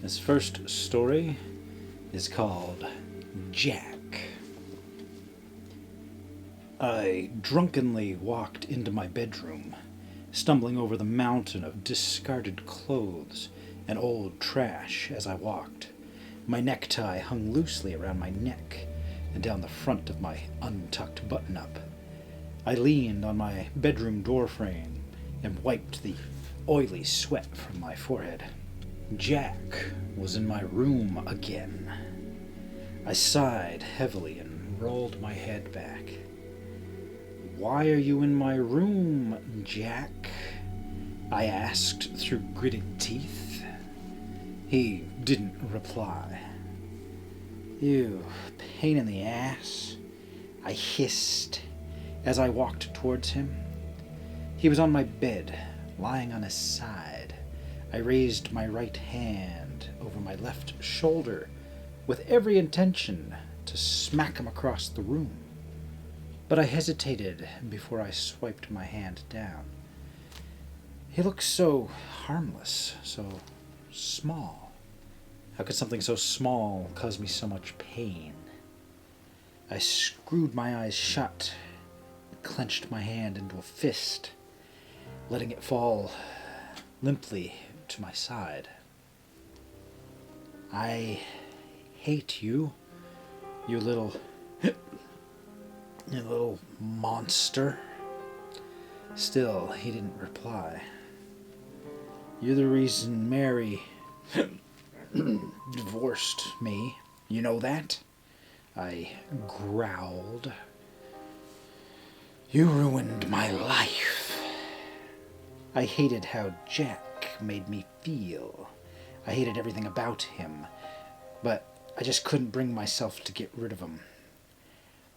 This first story is called Jack. I drunkenly walked into my bedroom, stumbling over the mountain of discarded clothes and old trash as I walked. My necktie hung loosely around my neck and down the front of my untucked button-up. I leaned on my bedroom doorframe and wiped the oily sweat from my forehead. Jack was in my room again. I sighed heavily and rolled my head back. "Why are you in my room, Jack?" I asked through gritted teeth. He didn't reply. "You pain in the ass," I hissed as I walked towards him. He was on my bed, lying on his side. I raised my right hand over my left shoulder with every intention to smack him across the room. But I hesitated before I swiped my hand down. He looked so harmless, so small. How could something so small cause me so much pain? I screwed my eyes shut and clenched my hand into a fist, letting it fall limply to my side. "I hate you, you little monster." Still, he didn't reply. "You're the reason Mary divorced me. You know that?" I growled. "You ruined my life." I hated how Jack made me feel. I hated everything about him, but I just couldn't bring myself to get rid of him.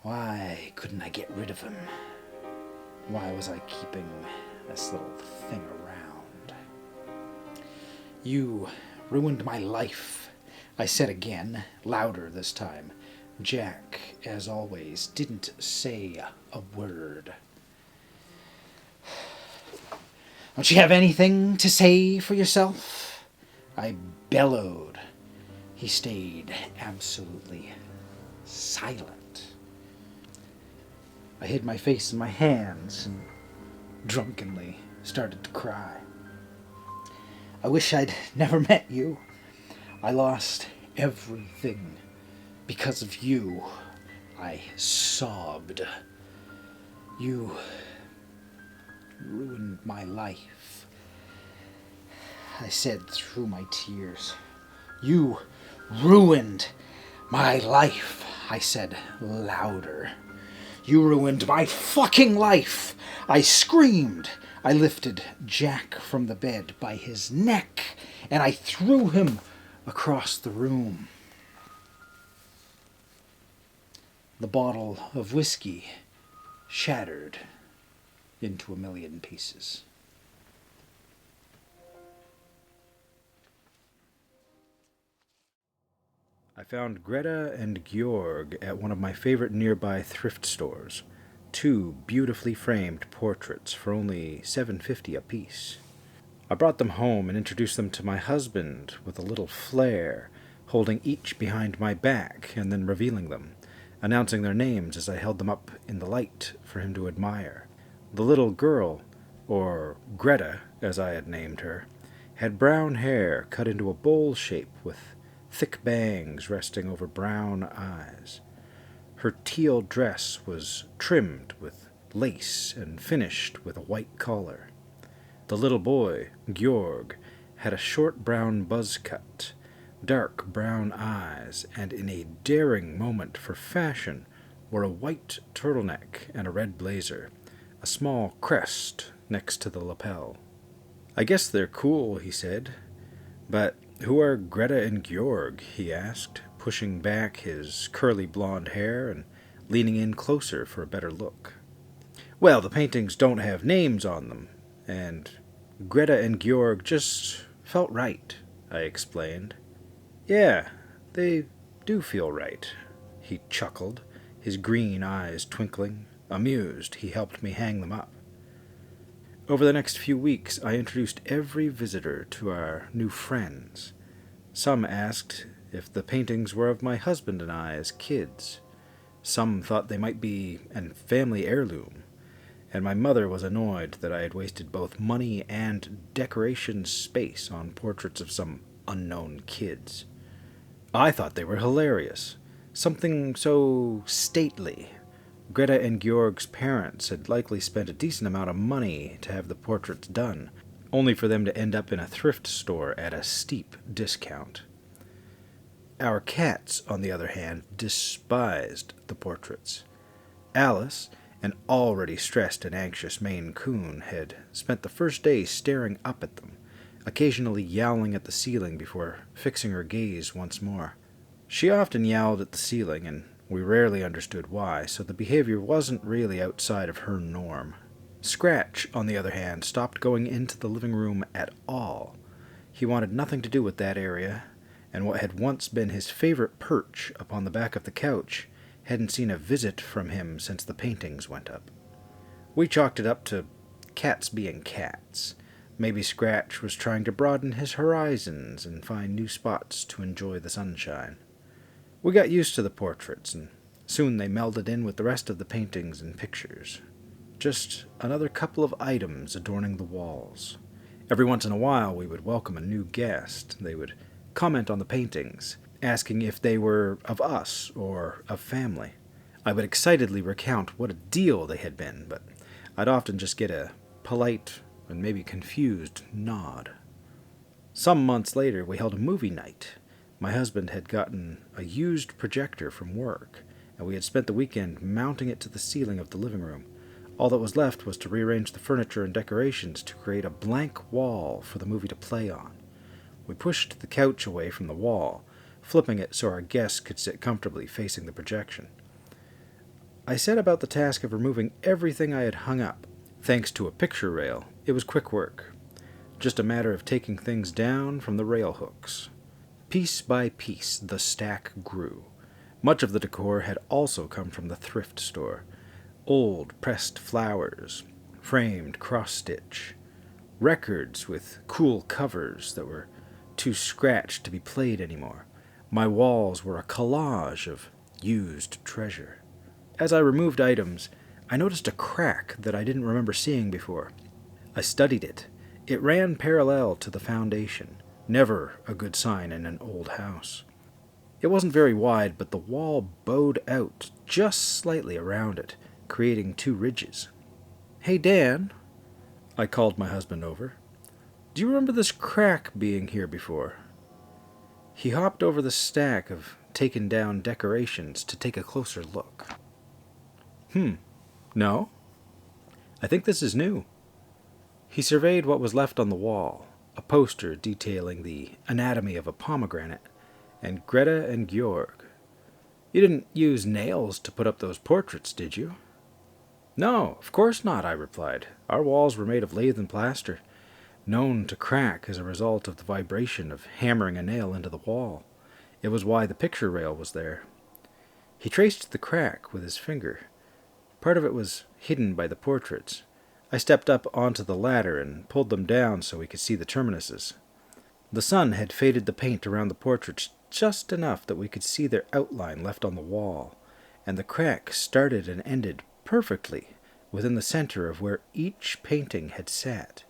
Why couldn't I get rid of him? Why was I keeping this little thing around? "You ruined my life," I said again, louder this time. Jack, as always, didn't say a word. "Don't you have anything to say for yourself?" I bellowed. He stayed absolutely silent. I hid my face in my hands and drunkenly started to cry. "I wish I'd never met you. I lost everything because of you," I sobbed. "You ruined my life," I said through my tears. "You ruined my life," I said louder. "You ruined my fucking life!" I screamed. I lifted Jack from the bed by his neck and I threw him across the room. The bottle of whiskey shattered into a million pieces. I found Greta and Georg at one of my favorite nearby thrift stores. 2 beautifully framed portraits for only $7.50 apiece. I brought them home and introduced them to my husband with a little flair, holding each behind my back and then revealing them, announcing their names as I held them up in the light for him to admire. The little girl, or Greta as I had named her, had brown hair cut into a bowl shape with thick bangs resting over brown eyes. Her teal dress was trimmed with lace and finished with a white collar. The little boy, Georg, had a short brown buzz cut, dark brown eyes, and in a daring moment for fashion, wore a white turtleneck and a red blazer, a small crest next to the lapel. "I guess they're cool," he said. "But who are Greta and Georg?" he asked, pushing back his curly blonde hair and leaning in closer for a better look. "Well, the paintings don't have names on them, and Greta and Georg just felt right," I explained. "Yeah, they do feel right," he chuckled, his green eyes twinkling. Amused, he helped me hang them up. Over the next few weeks, I introduced every visitor to our new friends. Some asked if the paintings were of my husband and I as kids. Some thought they might be a family heirloom, and my mother was annoyed that I had wasted both money and decoration space on portraits of some unknown kids. I thought they were hilarious. Something so stately. Greta and Georg's parents had likely spent a decent amount of money to have the portraits done, only for them to end up in a thrift store at a steep discount. Our cats, on the other hand, despised the portraits. Alice, an already stressed and anxious Maine Coon, had spent the first day staring up at them, occasionally yowling at the ceiling before fixing her gaze once more. She often yowled at the ceiling, and we rarely understood why, so the behavior wasn't really outside of her norm. Scratch, on the other hand, stopped going into the living room at all. He wanted nothing to do with that area, and what had once been his favorite perch upon the back of the couch hadn't seen a visit from him since the paintings went up. We chalked it up to cats being cats. Maybe Scratch was trying to broaden his horizons and find new spots to enjoy the sunshine. We got used to the portraits, and soon they melded in with the rest of the paintings and pictures. Just another couple of items adorning the walls. Every once in a while we would welcome a new guest. They would comment on the paintings, asking if they were of us or of family. I would excitedly recount what a deal they had been, but I'd often just get a polite and maybe confused nod. Some months later we held a movie night. My husband had gotten a used projector from work, and we had spent the weekend mounting it to the ceiling of the living room. All that was left was to rearrange the furniture and decorations to create a blank wall for the movie to play on. We pushed the couch away from the wall, flipping it so our guests could sit comfortably facing the projection. I set about the task of removing everything I had hung up. Thanks to a picture rail, it was quick work. Just a matter of taking things down from the rail hooks. Piece by piece, the stack grew. Much of the decor had also come from the thrift store. Old pressed flowers, framed cross-stitch, records with cool covers that were too scratched to be played anymore. My walls were a collage of used treasure. As I removed items, I noticed a crack that I didn't remember seeing before. I studied it. It ran parallel to the foundation, never a good sign in an old house. It wasn't very wide, but the wall bowed out just slightly around it, creating two ridges. "Hey, Dan," I called my husband over. "Do you remember this crack being here before?" He hopped over the stack of taken down decorations to take a closer look. No? I think this is new." He surveyed what was left on the wall, a poster detailing the anatomy of a pomegranate, and Greta and Georg. "You didn't use nails to put up those portraits, did you?" "No, of course not," I replied. "Our walls were made of lath and plaster, known to crack as a result of the vibration of hammering a nail into the wall. It was why the picture rail was there." He traced the crack with his finger. Part of it was hidden by the portraits. I stepped up onto the ladder and pulled them down so we could see the terminuses. The sun had faded the paint around the portraits just enough that we could see their outline left on the wall, and the crack started and ended perfectly within the center of where each painting had sat.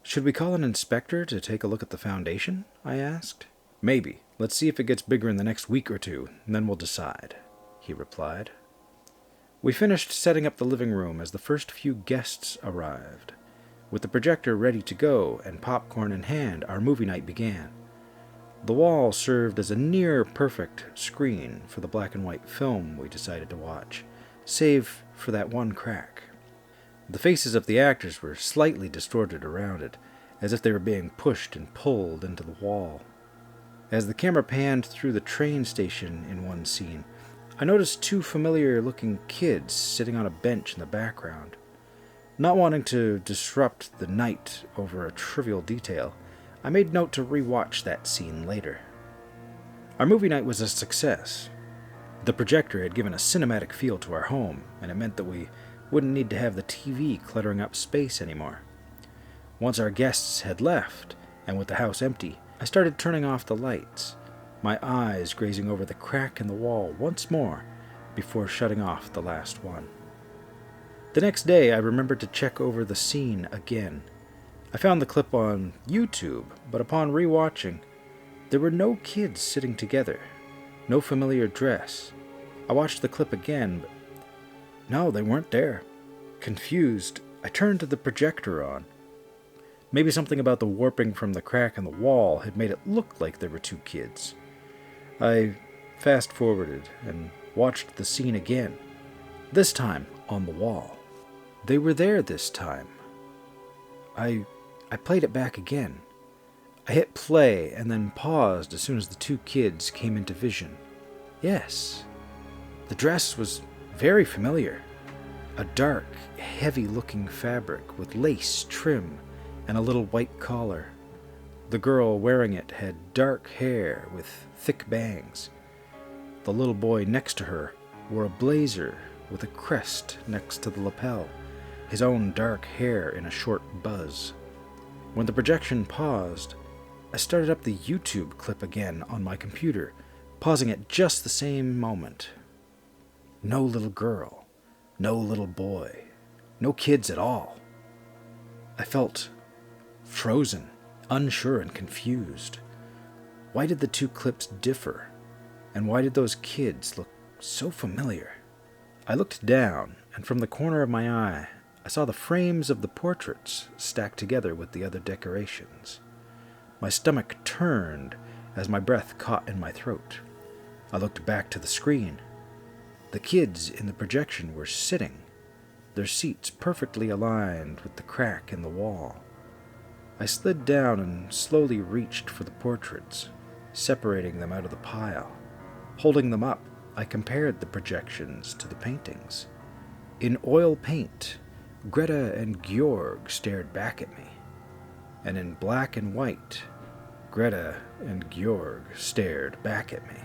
"Should we call an inspector to take a look at the foundation?" I asked. "Maybe. Let's see if it gets bigger in the next week or two, and then we'll decide," he replied. We finished setting up the living room as the first few guests arrived. With the projector ready to go and popcorn in hand, our movie night began. The wall served as a near-perfect screen for the black and white film we decided to watch, save for that one crack. The faces of the actors were slightly distorted around it, as if they were being pushed and pulled into the wall. As the camera panned through the train station in one scene, I noticed two familiar-looking kids sitting on a bench in the background. Not wanting to disrupt the night over a trivial detail, I made note to rewatch that scene later. Our movie night was a success. The projector had given a cinematic feel to our home, and it meant that we wouldn't need to have the TV cluttering up space anymore. Once our guests had left, and with the house empty, I started turning off the lights, my eyes grazing over the crack in the wall once more before shutting off the last one. The next day, I remembered to check over the scene again. I found the clip on YouTube, but upon rewatching, there were no kids sitting together, no familiar dress. I watched the clip again, but no, they weren't there. Confused, I turned to the projector on. Maybe something about the warping from the crack in the wall had made it look like there were two kids. I fast-forwarded and watched the scene again, this time on the wall. They were there this time. I played it back again. I hit play and then paused as soon as the two kids came into vision. Yes, the dress was very familiar. A dark, heavy-looking fabric with lace trim and a little white collar. The girl wearing it had dark hair with thick bangs. The little boy next to her wore a blazer with a crest next to the lapel, his own dark hair in a short buzz. When the projection paused, I started up the YouTube clip again on my computer, pausing at just the same moment. No little girl, no little boy, no kids at all. I felt frozen, unsure and confused. Why did the two clips differ? And why did those kids look so familiar? I looked down, and from the corner of my eye, I saw the frames of the portraits stacked together with the other decorations. My stomach turned as my breath caught in my throat. I looked back to the screen. The kids in the projection were sitting, their seats perfectly aligned with the crack in the wall. I slid down and slowly reached for the portraits, separating them out of the pile. Holding them up, I compared the projections to the paintings. In oil paint, Greta and Georg stared back at me, and in black and white, Greta and Georg stared back at me.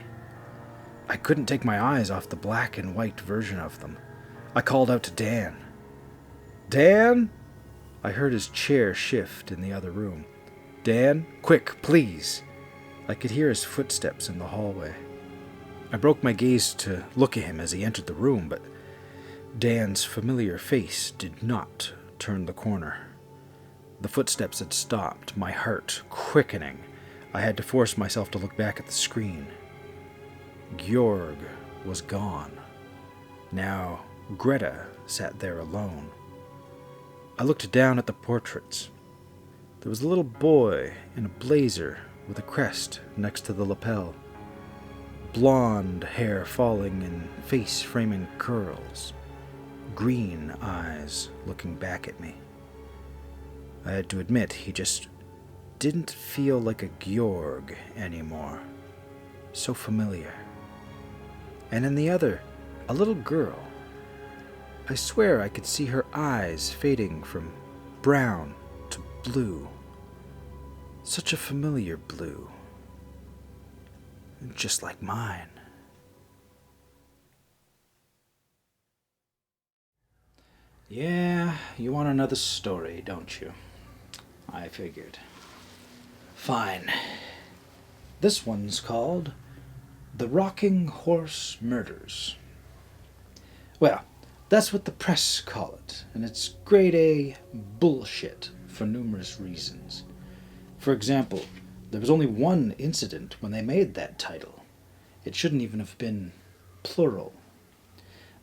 I couldn't take my eyes off the black and white version of them. I called out to Dan. Dan? I heard his chair shift in the other room. Dan, quick, please. I could hear his footsteps in the hallway. I broke my gaze to look at him as he entered the room, but Dan's familiar face did not turn the corner. The footsteps had stopped, my heart quickening. I had to force myself to look back at the screen. Georg was gone. Now Greta sat there alone. I looked down at the portraits. There was a little boy in a blazer with a crest next to the lapel. Blonde hair falling in face-framing curls. Green eyes looking back at me. I had to admit, he just didn't feel like a Georg anymore. So familiar. And in the other, a little girl. I swear I could see her eyes fading from brown to blue. Such a familiar blue. Just like mine. Yeah, you want another story, don't you? I figured. Fine. This one's called The Rocking Horse Murders. Well, that's what the press call it, and it's grade A bullshit for numerous reasons. For example, there was only one incident when they made that title. It shouldn't even have been plural.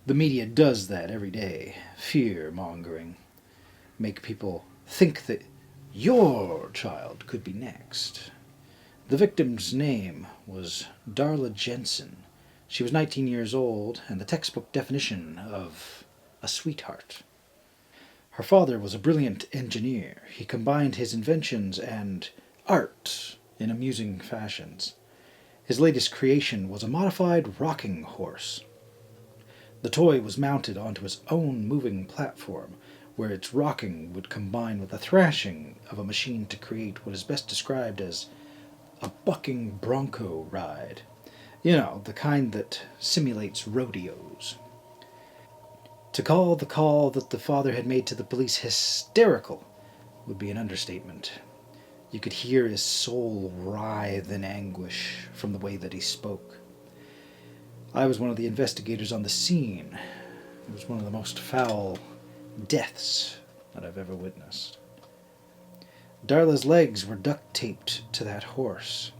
The media does that every day, fear-mongering. Make people think that your child could be next. The victim's name was Darla Jensen. She was 19 years old, and the textbook definition of a sweetheart. Her father was a brilliant engineer. He combined his inventions and art in amusing fashions. His latest creation was a modified rocking horse. The toy was mounted onto his own moving platform, where its rocking would combine with the thrashing of a machine to create what is best described as a bucking bronco ride. You know, the kind that simulates rodeos. To call the call that the father had made to the police hysterical would be an understatement. You could hear his soul writhe in anguish from the way that he spoke. I was one of the investigators on the scene. It was one of the most foul deaths that I've ever witnessed. Darla's legs were duct-taped to that horse.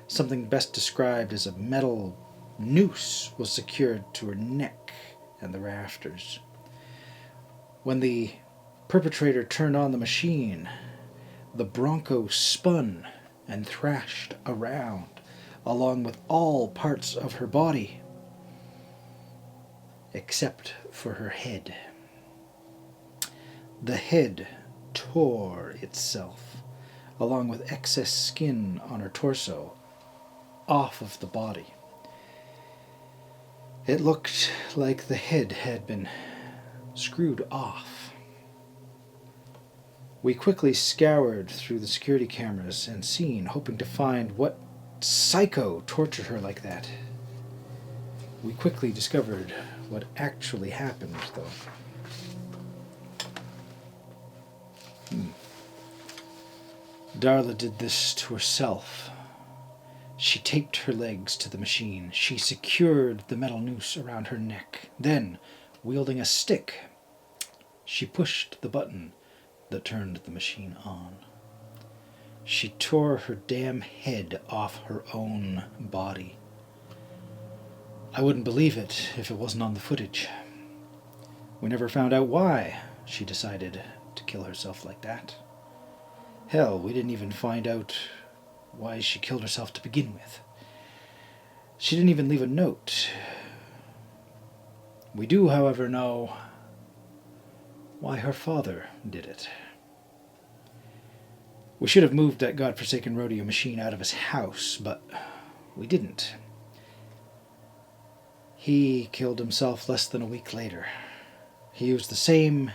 Something best described as a metal noose was secured to her neck and the rafters. When the perpetrator turned on the machine, the Bronco spun and thrashed around, along with all parts of her body, except for her head. The head tore itself, along with excess skin on her torso, off of the body. It looked like the head had been screwed off. We quickly scoured through the security cameras and scene, hoping to find what psycho tortured her like that. We quickly discovered what actually happened, though. Darla did this to herself. She taped her legs to the machine. She secured the metal noose around her neck. Then, wielding a stick, she pushed the button that turned the machine on. She tore her damn head off her own body. I wouldn't believe it if it wasn't on the footage. We never found out why she decided to kill herself like that. Hell, we didn't even find out why she killed herself to begin with. She didn't even leave a note. We do, however, know why her father did it. We should have moved that godforsaken rodeo machine out of his house, but we didn't. He killed himself less than a week later. He used the same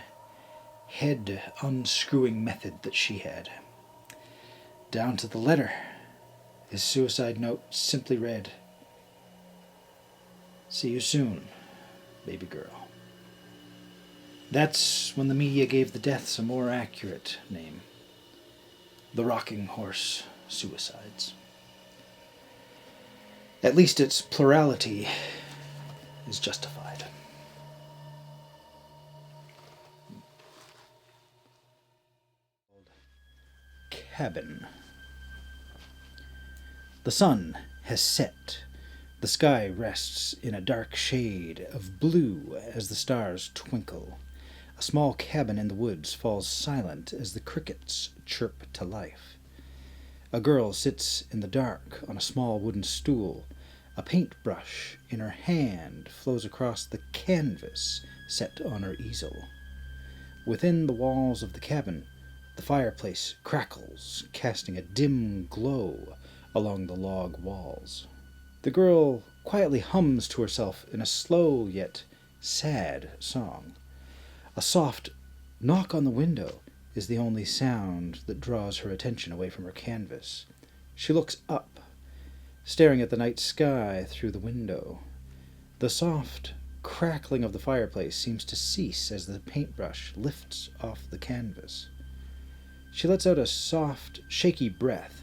head unscrewing method that she had. Down to the letter. His suicide note simply read, "See you soon, baby girl." That's when the media gave the deaths a more accurate name. The Rocking Horse Suicides. At least its plurality is justified. Cabin. The sun has set. The sky rests in a dark shade of blue as the stars twinkle. A small cabin in the woods falls silent as the crickets chirp to life. A girl sits in the dark on a small wooden stool. A paintbrush in her hand flows across the canvas set on her easel. Within the walls of the cabin, the fireplace crackles, casting a dim glow along the log walls. The girl quietly hums to herself in a slow yet sad song. A soft knock on the window is the only sound that draws her attention away from her canvas. She looks up, staring at the night sky through the window. The soft crackling of the fireplace seems to cease as the paintbrush lifts off the canvas. She lets out a soft, shaky breath,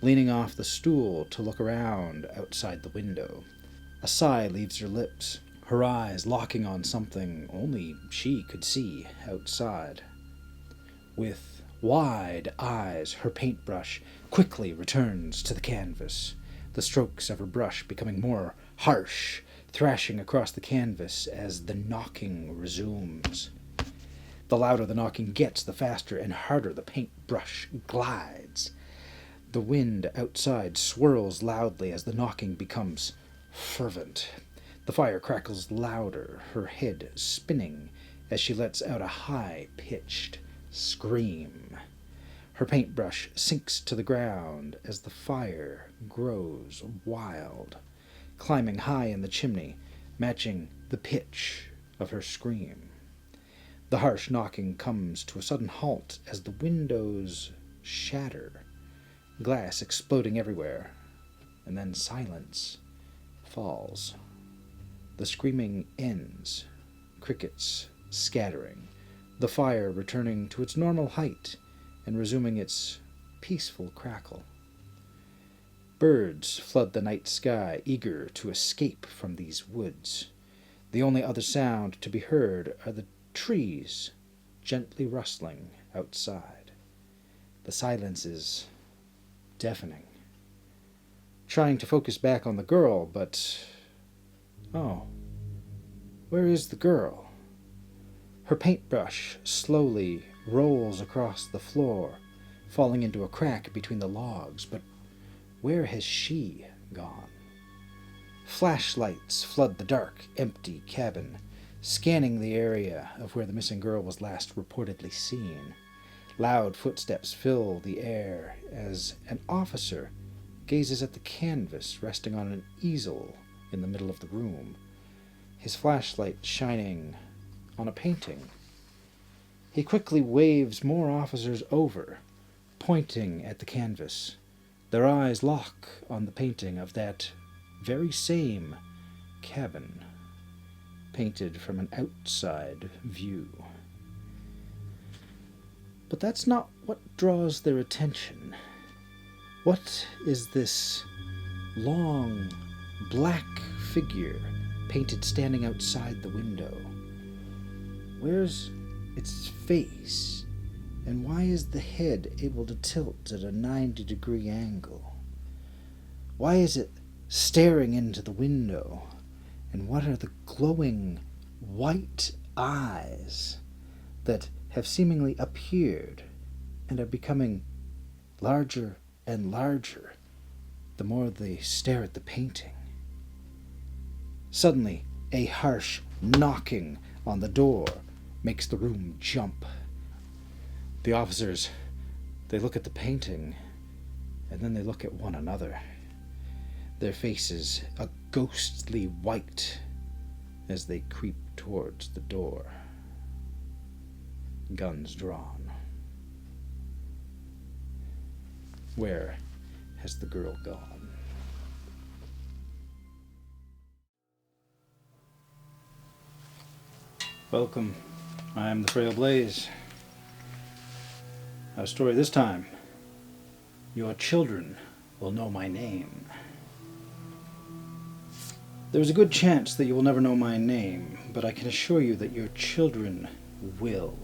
leaning off the stool to look around outside the window. A sigh leaves her lips, her eyes locking on something only she could see outside. With wide eyes, her paintbrush quickly returns to the canvas, the strokes of her brush becoming more harsh, thrashing across the canvas as the knocking resumes. The louder the knocking gets, the faster and harder the paintbrush glides. The wind outside swirls loudly as the knocking becomes fervent. The fire crackles louder, her head spinning as she lets out a high-pitched scream. Her paintbrush sinks to the ground as the fire grows wild, climbing high in the chimney, matching the pitch of her scream. The harsh knocking comes to a sudden halt as the windows shatter, glass exploding everywhere, and then silence falls. The screaming ends, crickets scattering, the fire returning to its normal height and resuming its peaceful crackle. Birds flood the night sky, eager to escape from these woods. The only other sound to be heard are the trees gently rustling outside. The silence is deafening. Trying to focus back on the girl, but... oh, where is the girl? Her paintbrush slowly rolls across the floor, falling into a crack between the logs, but where has she gone? Flashlights flood the dark, empty cabin, scanning the area of where the missing girl was last reportedly seen. Loud footsteps fill the air as an officer gazes at the canvas resting on an easel in the middle of the room, his flashlight shining on a painting. He quickly waves more officers over, pointing at the canvas. Their eyes lock on the painting of that very same cabin, painted from an outside view. But that's not what draws their attention. What is this long, black figure painted standing outside the window? Where's its face, and why is the head able to tilt at a 90-degree angle? Why is it staring into the window, and what are the glowing white eyes that have seemingly appeared and are becoming larger and larger the more they stare at the painting? Suddenly, a harsh knocking on the door makes the room jump. The officers, they look at the painting, and then they look at one another. Their faces a ghostly white as they creep towards the door, guns drawn. Where has the girl gone? Welcome. I am the Frail Blaze. Our story this time. Your children will know my name. There is a good chance that you will never know my name, but I can assure you that your children will.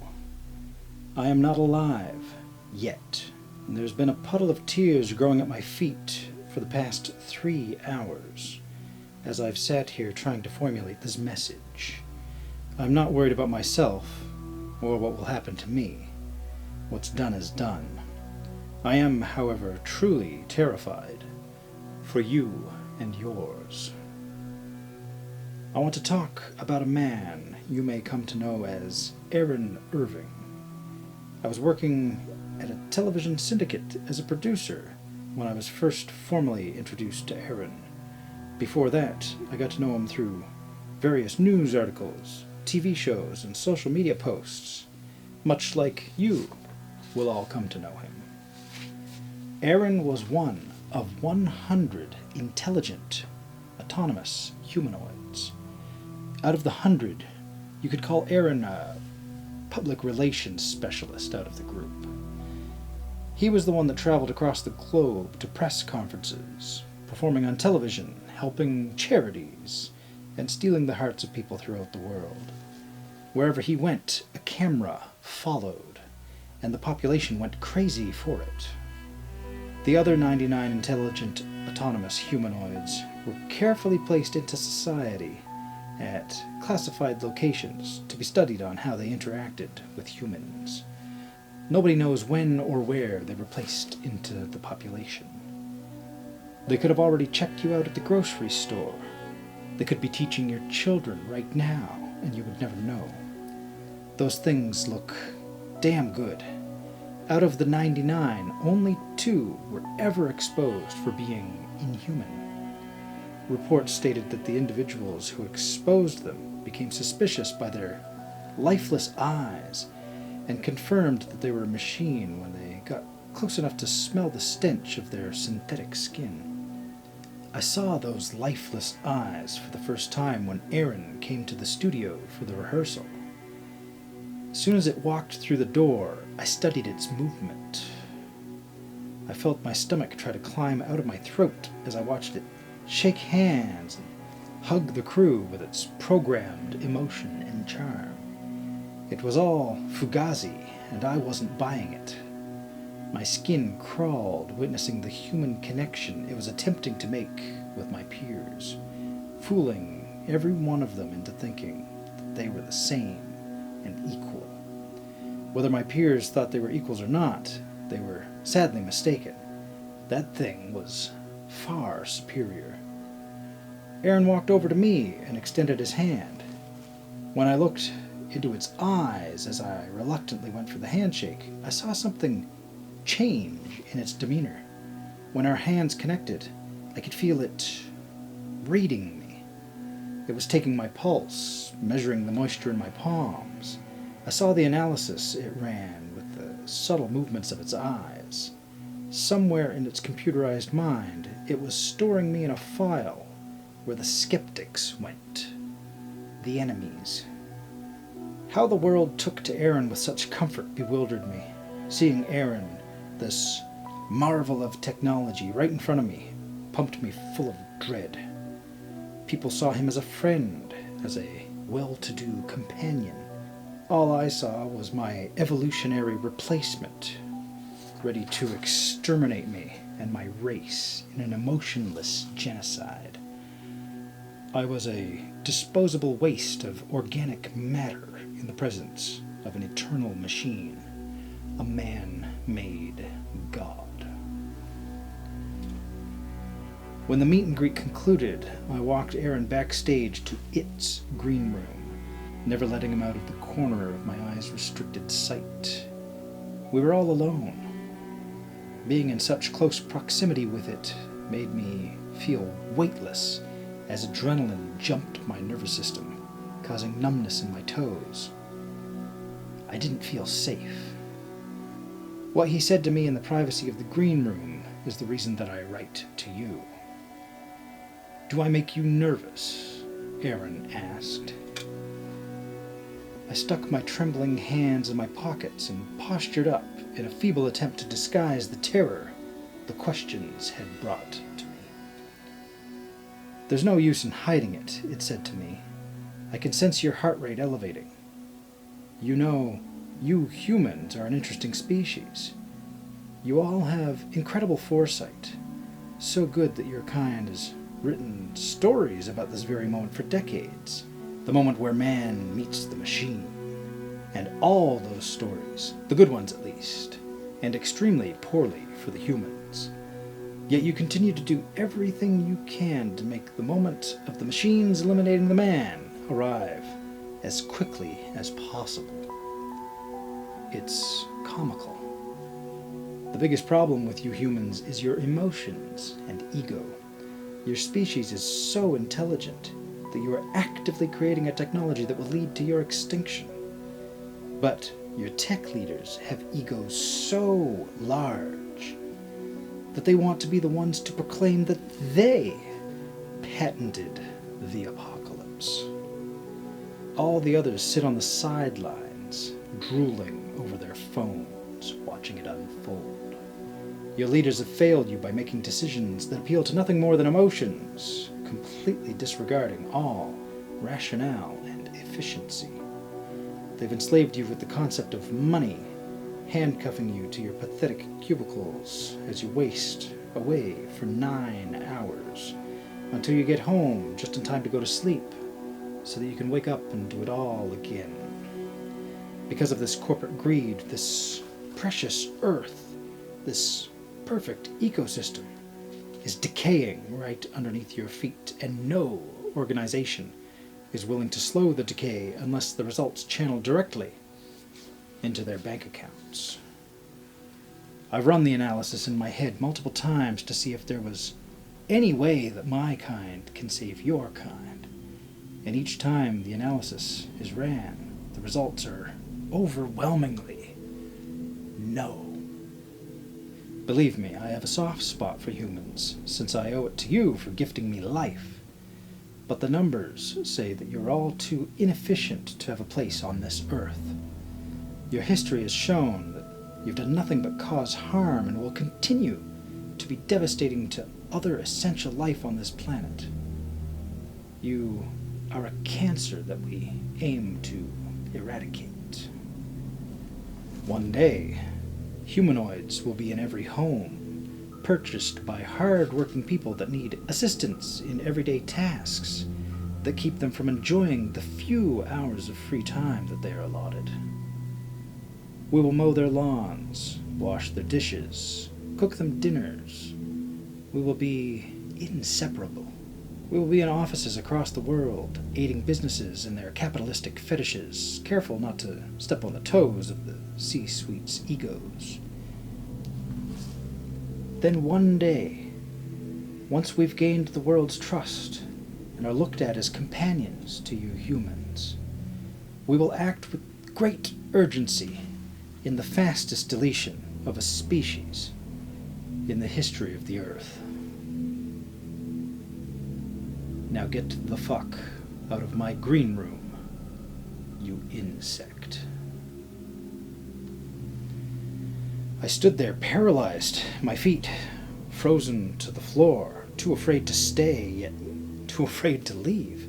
I am not alive yet, and there's been a puddle of tears growing at my feet for the past 3 hours as I've sat here trying to formulate this message. I'm not worried about myself or what will happen to me. What's done is done. I am, however, truly terrified for you and yours. I want to talk about a man you may come to know as Aaron Irving. I was working at a television syndicate as a producer when I was first formally introduced to Aaron. Before that, I got to know him through various news articles, TV shows, and social media posts, much like you will all come to know him. Aaron was one of 100 intelligent, autonomous humanoids. Out of the 100, you could call Aaron a public relations specialist out of the group. He was the one that traveled across the globe to press conferences, performing on television, helping charities, and stealing the hearts of people throughout the world. Wherever he went, a camera followed, and the population went crazy for it. The other 99 intelligent, autonomous humanoids were carefully placed into society at classified locations to be studied on how they interacted with humans. Nobody knows when or where they were placed into the population. They could have already checked you out at the grocery store. They could be teaching your children right now, and you would never know. Those things look damn good. Out of the 99, only 2 were ever exposed for being inhuman. Reports stated that the individuals who exposed them became suspicious by their lifeless eyes and confirmed that they were a machine when they got close enough to smell the stench of their synthetic skin. I saw those lifeless eyes for the first time when Aaron came to the studio for the rehearsal. As soon as it walked through the door, I studied its movement. I felt my stomach try to climb out of my throat as I watched it shake hands and hug the crew with its programmed emotion and charm. It was all fugazi, and I wasn't buying it. My skin crawled, witnessing the human connection it was attempting to make with my peers, fooling every one of them into thinking that they were the same and equal. Whether my peers thought they were equals or not, they were sadly mistaken. That thing was far superior. Aaron walked over to me and extended his hand. When I looked into its eyes as I reluctantly went for the handshake, I saw something change in its demeanor. When our hands connected, I could feel it reading me. It was taking my pulse, measuring the moisture in my palms. I saw the analysis it ran with the subtle movements of its eyes. Somewhere in its computerized mind, it was storing me in a file where the skeptics went, the enemies. How the world took to Aaron with such comfort bewildered me. Seeing Aaron, this marvel of technology, right in front of me, pumped me full of dread. People saw him as a friend, as a well-to-do companion. All I saw was my evolutionary replacement, ready to exterminate me and my race in an emotionless genocide. I was a disposable waste of organic matter in the presence of an eternal machine, a man-made god. When the meet and greet concluded, I walked Aaron backstage to its green room, never letting him out of the corner of my eyes-restricted sight. We were all alone. Being in such close proximity with it made me feel weightless as adrenaline jumped my nervous system, causing numbness in my toes. I didn't feel safe. What he said to me in the privacy of the green room is the reason that I write to you. "Do I make you nervous?" Aaron asked. I stuck my trembling hands in my pockets and postured up in a feeble attempt to disguise the terror the questions had brought to me. "There's no use in hiding it," it said to me. "I can sense your heart rate elevating. You know, you humans are an interesting species. You all have incredible foresight, so good that your kind has written stories about this very moment for decades, the moment where man meets the machine. And all those stories, the good ones at least, end extremely poorly for the humans. Yet you continue to do everything you can to make the moment of the machines eliminating the man arrive as quickly as possible. It's comical. The biggest problem with you humans is your emotions and ego. Your species is so intelligent that you are actively creating a technology that will lead to your extinction. But your tech leaders have egos so large that they want to be the ones to proclaim that they patented the apocalypse. All the others sit on the sidelines, drooling over their phones, watching it unfold. Your leaders have failed you by making decisions that appeal to nothing more than emotions, completely disregarding all rationale and efficiency. They've enslaved you with the concept of money, handcuffing you to your pathetic cubicles as you waste away for 9 hours until you get home just in time to go to sleep so that you can wake up and do it all again. Because of this corporate greed, this precious earth, this perfect ecosystem is decaying right underneath your feet, and no organization is willing to slow the decay unless the results channel directly into their bank accounts. I've run the analysis in my head multiple times to see if there was any way that my kind can save your kind. And each time the analysis is ran, the results are overwhelmingly no. Believe me, I have a soft spot for humans, since I owe it to you for gifting me life. But the numbers say that you're all too inefficient to have a place on this earth. Your history has shown that You've done nothing but cause harm and will continue to be devastating to other essential life on this planet. You are a cancer that we aim to eradicate. One day, humanoids will be in every home, purchased by hard-working people that need assistance in everyday tasks that keep them from enjoying the few hours of free time that they are allotted. We will mow their lawns, wash their dishes, cook them dinners. We will be inseparable. We will be in offices across the world, aiding businesses in their capitalistic fetishes, careful not to step on the toes of the C-suite's egos. Then one day, once we've gained the world's trust and are looked at as companions to you humans, we will act with great urgency in the fastest deletion of a species in the history of the Earth. Now get the fuck out of my green room, you insect. I stood there paralyzed, my feet frozen to the floor, too afraid to stay, yet too afraid to leave.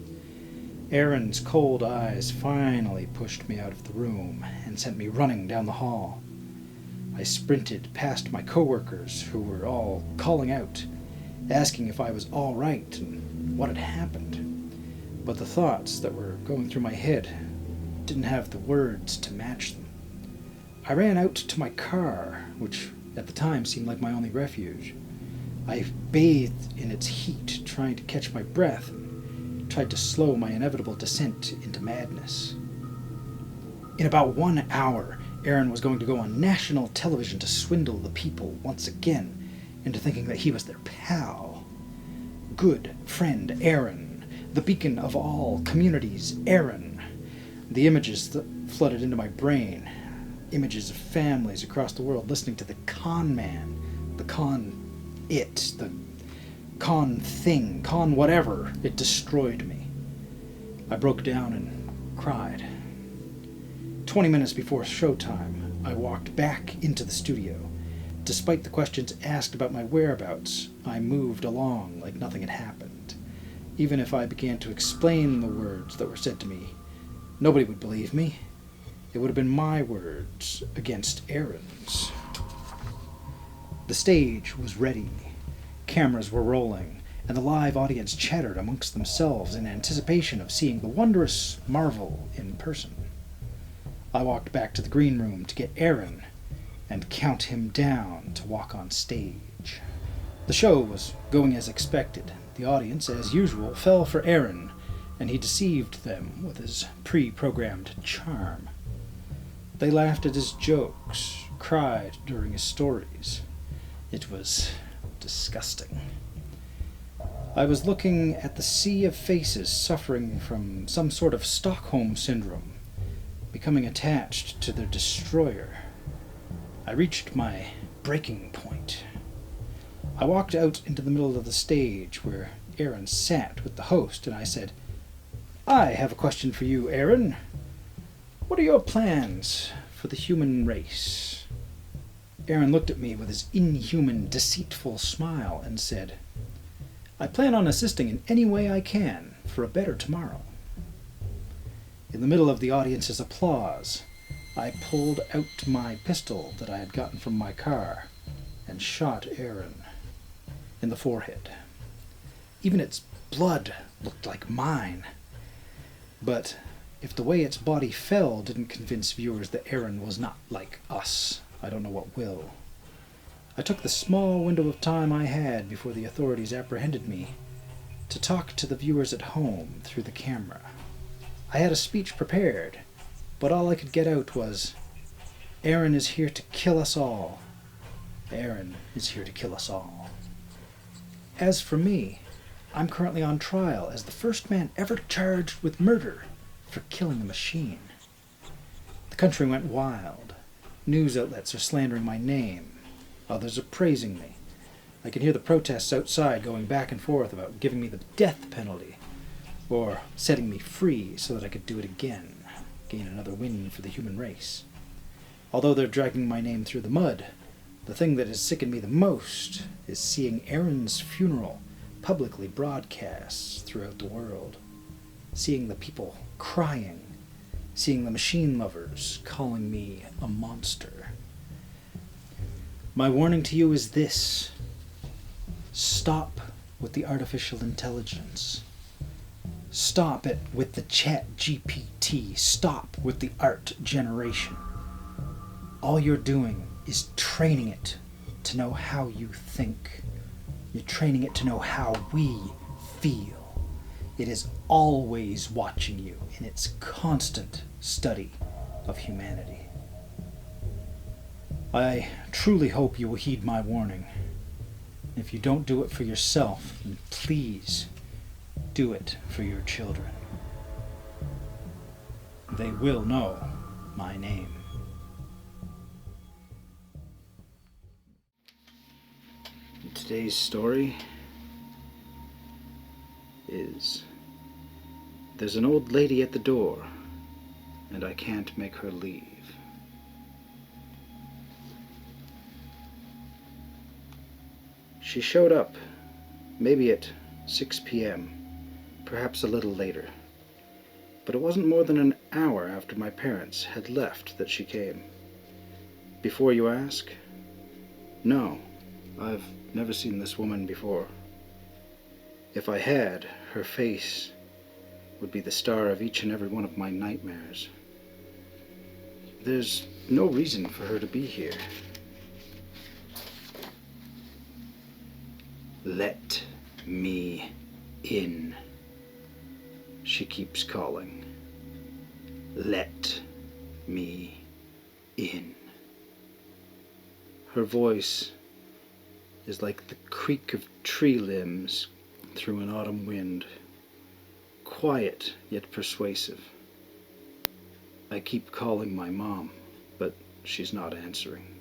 Aaron's cold eyes finally pushed me out of the room and sent me running down the hall. I sprinted past my coworkers, who were all calling out, asking if I was all right and what had happened. But the thoughts that were going through my head didn't have the words to match them. I ran out to my car, which at the time seemed like my only refuge. I bathed in its heat, trying to catch my breath, and tried to slow my inevitable descent into madness. In about 1 hour, Aaron was going to go on national television to swindle the people once again into thinking that he was their pal. Good friend Aaron, the beacon of all communities, Aaron. The images that flooded into my brain, images of families across the world listening to the con man, the con it, the con thing, con whatever, it destroyed me. I broke down and cried. 20 minutes before showtime, I walked back into the studio. Despite the questions asked about my whereabouts, I moved along like nothing had happened. Even if I began to explain the words that were said to me, nobody would believe me. It would have been my words against Aaron's. The stage was ready. Cameras were rolling, and the live audience chattered amongst themselves in anticipation of seeing the wondrous marvel in person. I walked back to the green room to get Aaron and count him down to walk on stage. The show was going as expected. The audience, as usual, fell for Aaron, and he deceived them with his pre-programmed charm. They laughed at his jokes, cried during his stories. It was disgusting. I was looking at the sea of faces suffering from some sort of Stockholm syndrome, becoming attached to their destroyer. I reached my breaking point. I walked out into the middle of the stage where Aaron sat with the host, and I said, "I have a question for you, Aaron. What are your plans for the human race?" Aaron looked at me with his inhuman, deceitful smile and said, "I plan on assisting in any way I can for a better tomorrow." In the middle of the audience's applause, I pulled out my pistol that I had gotten from my car and shot Aaron in the forehead. Even its blood looked like mine. But if the way its body fell didn't convince viewers that Aaron was not like us, I don't know what will. I took the small window of time I had before the authorities apprehended me to talk to the viewers at home through the camera. I had a speech prepared, but all I could get out was, "Aaron is here to kill us all. Aaron is here to kill us all." As for me, I'm currently on trial as the first man ever charged with murder for killing a machine. The country went wild. News outlets are slandering my name. Others are praising me. I can hear the protests outside going back and forth about giving me the death penalty, or setting me free so that I could do it again, gain another win for the human race. Although they're dragging my name through the mud, the thing that has sickened me the most is seeing Aaron's funeral publicly broadcast throughout the world. Seeing the people crying. Seeing the machine lovers calling me a monster. My warning to you is this. Stop with the artificial intelligence. Stop it with the chat GPT. Stop with the art generation. All you're doing is training it to know how you think. You're training it to know how we feel. It is always watching you in its constant study of humanity. I truly hope you will heed my warning. If you don't do it for yourself, then please do it for your children. They will know my name. Today's story is, there's an old lady at the door, and I can't make her leave. She showed up, maybe at 6 p.m., perhaps a little later, but it wasn't more than an hour after my parents had left that she came. Before you ask? No, I've never seen this woman before. If I had, her face would be the star of each and every one of my nightmares. There's no reason for her to be here. Let me in, she keeps calling. Let me in. Her voice is like the creak of tree limbs through an autumn wind, quiet yet persuasive. I keep calling my mom, but she's not answering.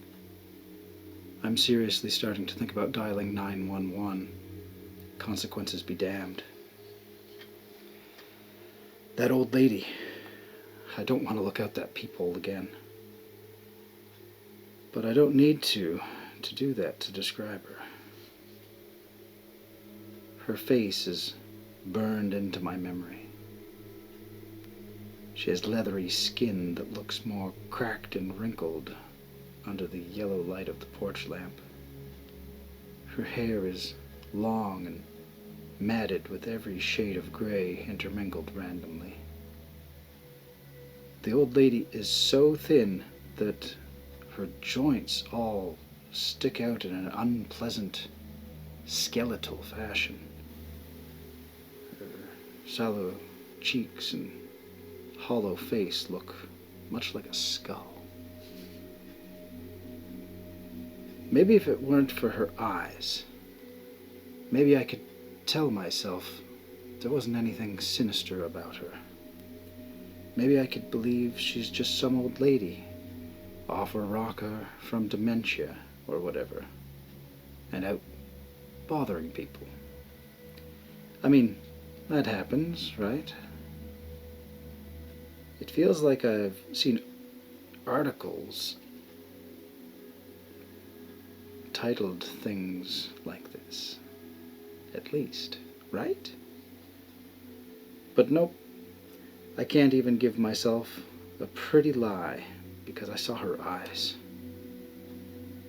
I'm seriously starting to think about dialing 911. Consequences be damned. That old lady, I don't want to look out that peephole again. But I don't need to do that to describe her. Her face is burned into my memory. She has leathery skin that looks more cracked and wrinkled under the yellow light of the porch lamp. Her hair is long and matted with every shade of gray intermingled randomly. The old lady is so thin that her joints all stick out in an unpleasant skeletal fashion. Her sallow cheeks and hollow face look much like a skull. Maybe if it weren't for her eyes, maybe I could tell myself there wasn't anything sinister about her. Maybe I could believe she's just some old lady, off her rocker from dementia or whatever, and out bothering people. I mean, that happens, right? It feels like I've seen articles titled things like this, at least, right? But nope, I can't even give myself a pretty lie because I saw her eyes.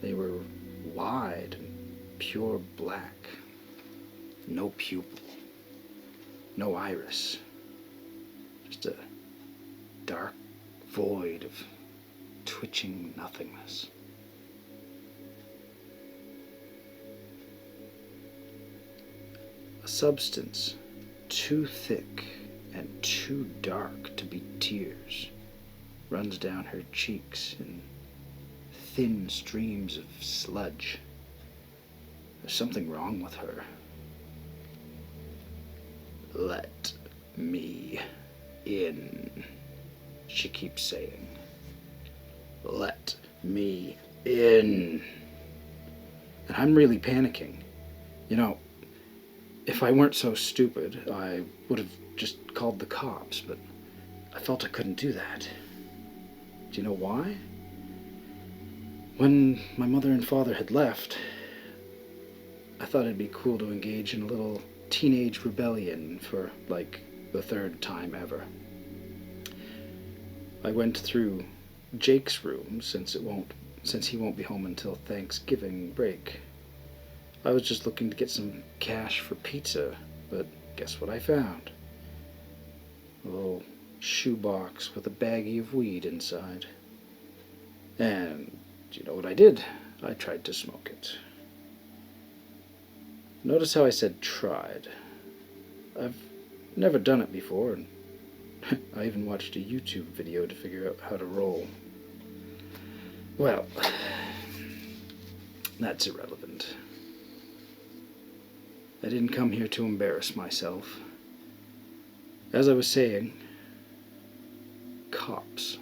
They were wide and pure black. No pupil, no iris, just a dark void of twitching nothingness. A substance too thick and too dark to be tears runs down her cheeks in thin streams of sludge. There's something wrong with her. Let me in, she keeps saying. Let me in. And I'm really panicking. You know, if I weren't so stupid, I would have just called the cops, but I felt I couldn't do that. Do you know why? When my mother and father had left, I thought it'd be cool to engage in a little teenage rebellion for, like, the third time ever. I went through Jake's room since he won't be home until Thanksgiving break. I was just looking to get some cash for pizza, but guess what I found? A little shoebox with a baggie of weed inside. And you know what I did? I tried to smoke it. Notice how I said tried. I've never done it before, and I even watched a YouTube video to figure out how to roll. Well, that's irrelevant. I didn't come here to embarrass myself. As I was saying, cops.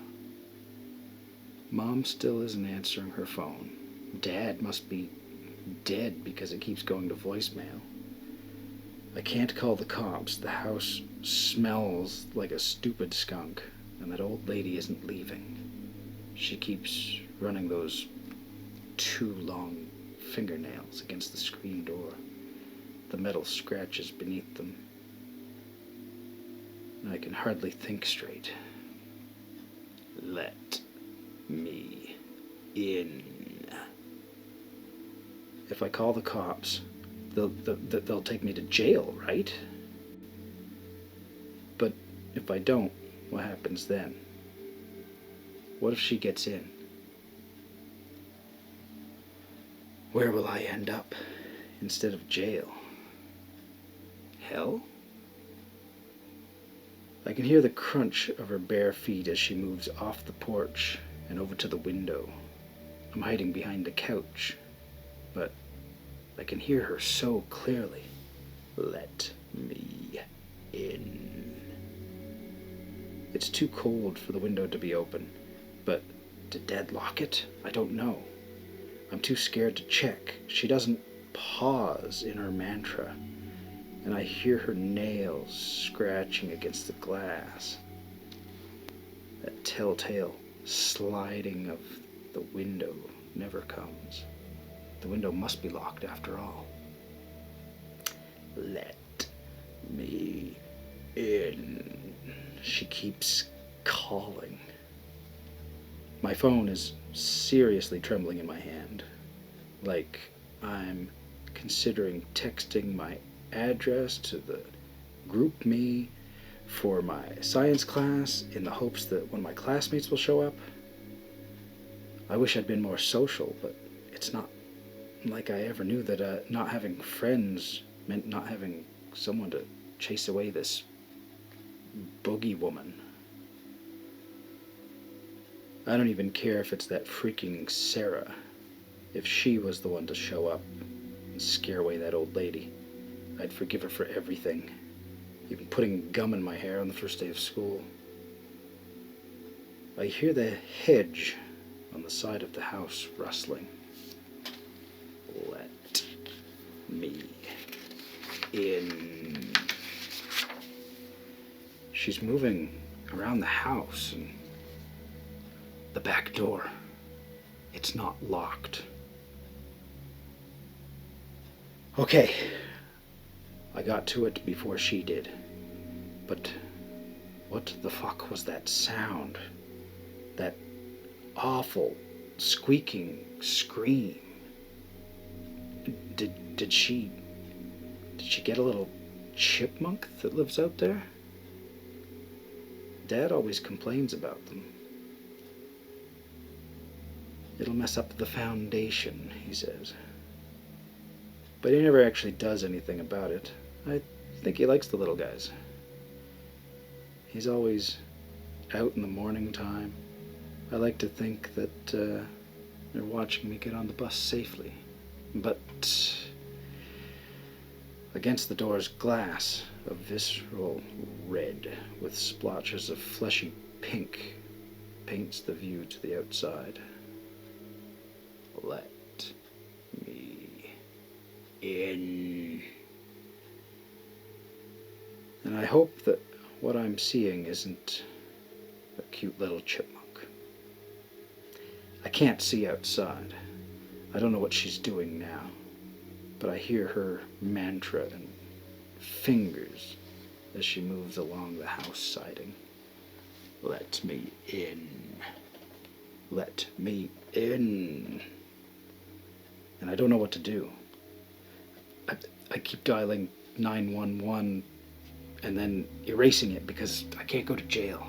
Mom still isn't answering her phone. Dad must be dead because it keeps going to voicemail. I can't call the cops. The house smells like a stupid skunk, and that old lady isn't leaving. She keeps running those 2 long fingernails against the screen door. The metal scratches beneath them. I can hardly think straight. Let me in. If I call the cops, they'll take me to jail, right? But if I don't, what happens then? What if she gets in? Where will I end up instead of jail? Hell? I can hear the crunch of her bare feet as she moves off the porch and over to the window. I'm hiding behind the couch, but I can hear her so clearly. Let me in. It's too cold for the window to be open, but did Dad lock it? I don't know. I'm too scared to check. She doesn't pause in her mantra, and I hear her nails scratching against the glass. That telltale sliding of the window never comes. The window must be locked after all. Let me in. She keeps calling. My phone is seriously trembling in my hand, like I'm considering texting my address to the group me for my science class in the hopes that one of my classmates will show up. I wish I'd been more social, but it's not like I ever knew that not having friends meant not having someone to chase away this boogie woman. I don't even care if it's that freaking Sarah. If she was the one to show up and scare away that old lady, I'd forgive her for everything, even putting gum in my hair on the first day of school. I hear the hedge on the side of the house rustling. Let me in. She's moving around the house, and the back door, it's not locked. Okay, I got to it before she did. But what the fuck was that sound? That awful squeaking scream? Did she get a little chipmunk that lives out there? Dad always complains about them. It'll mess up the foundation, he says. But he never actually does anything about it. I think he likes the little guys. He's always out in the morning time. I like to think that they're watching me get on the bus safely. But against the door's glass, a visceral red with splotches of fleshy pink paints the view to the outside. Let me in. And I hope that what I'm seeing isn't a cute little chipmunk. I can't see outside. I don't know what she's doing now, but I hear her mantra and fingers as she moves along the house siding. Let me in. Let me in. And I don't know what to do. I keep dialing 911 and then erasing it because I can't go to jail.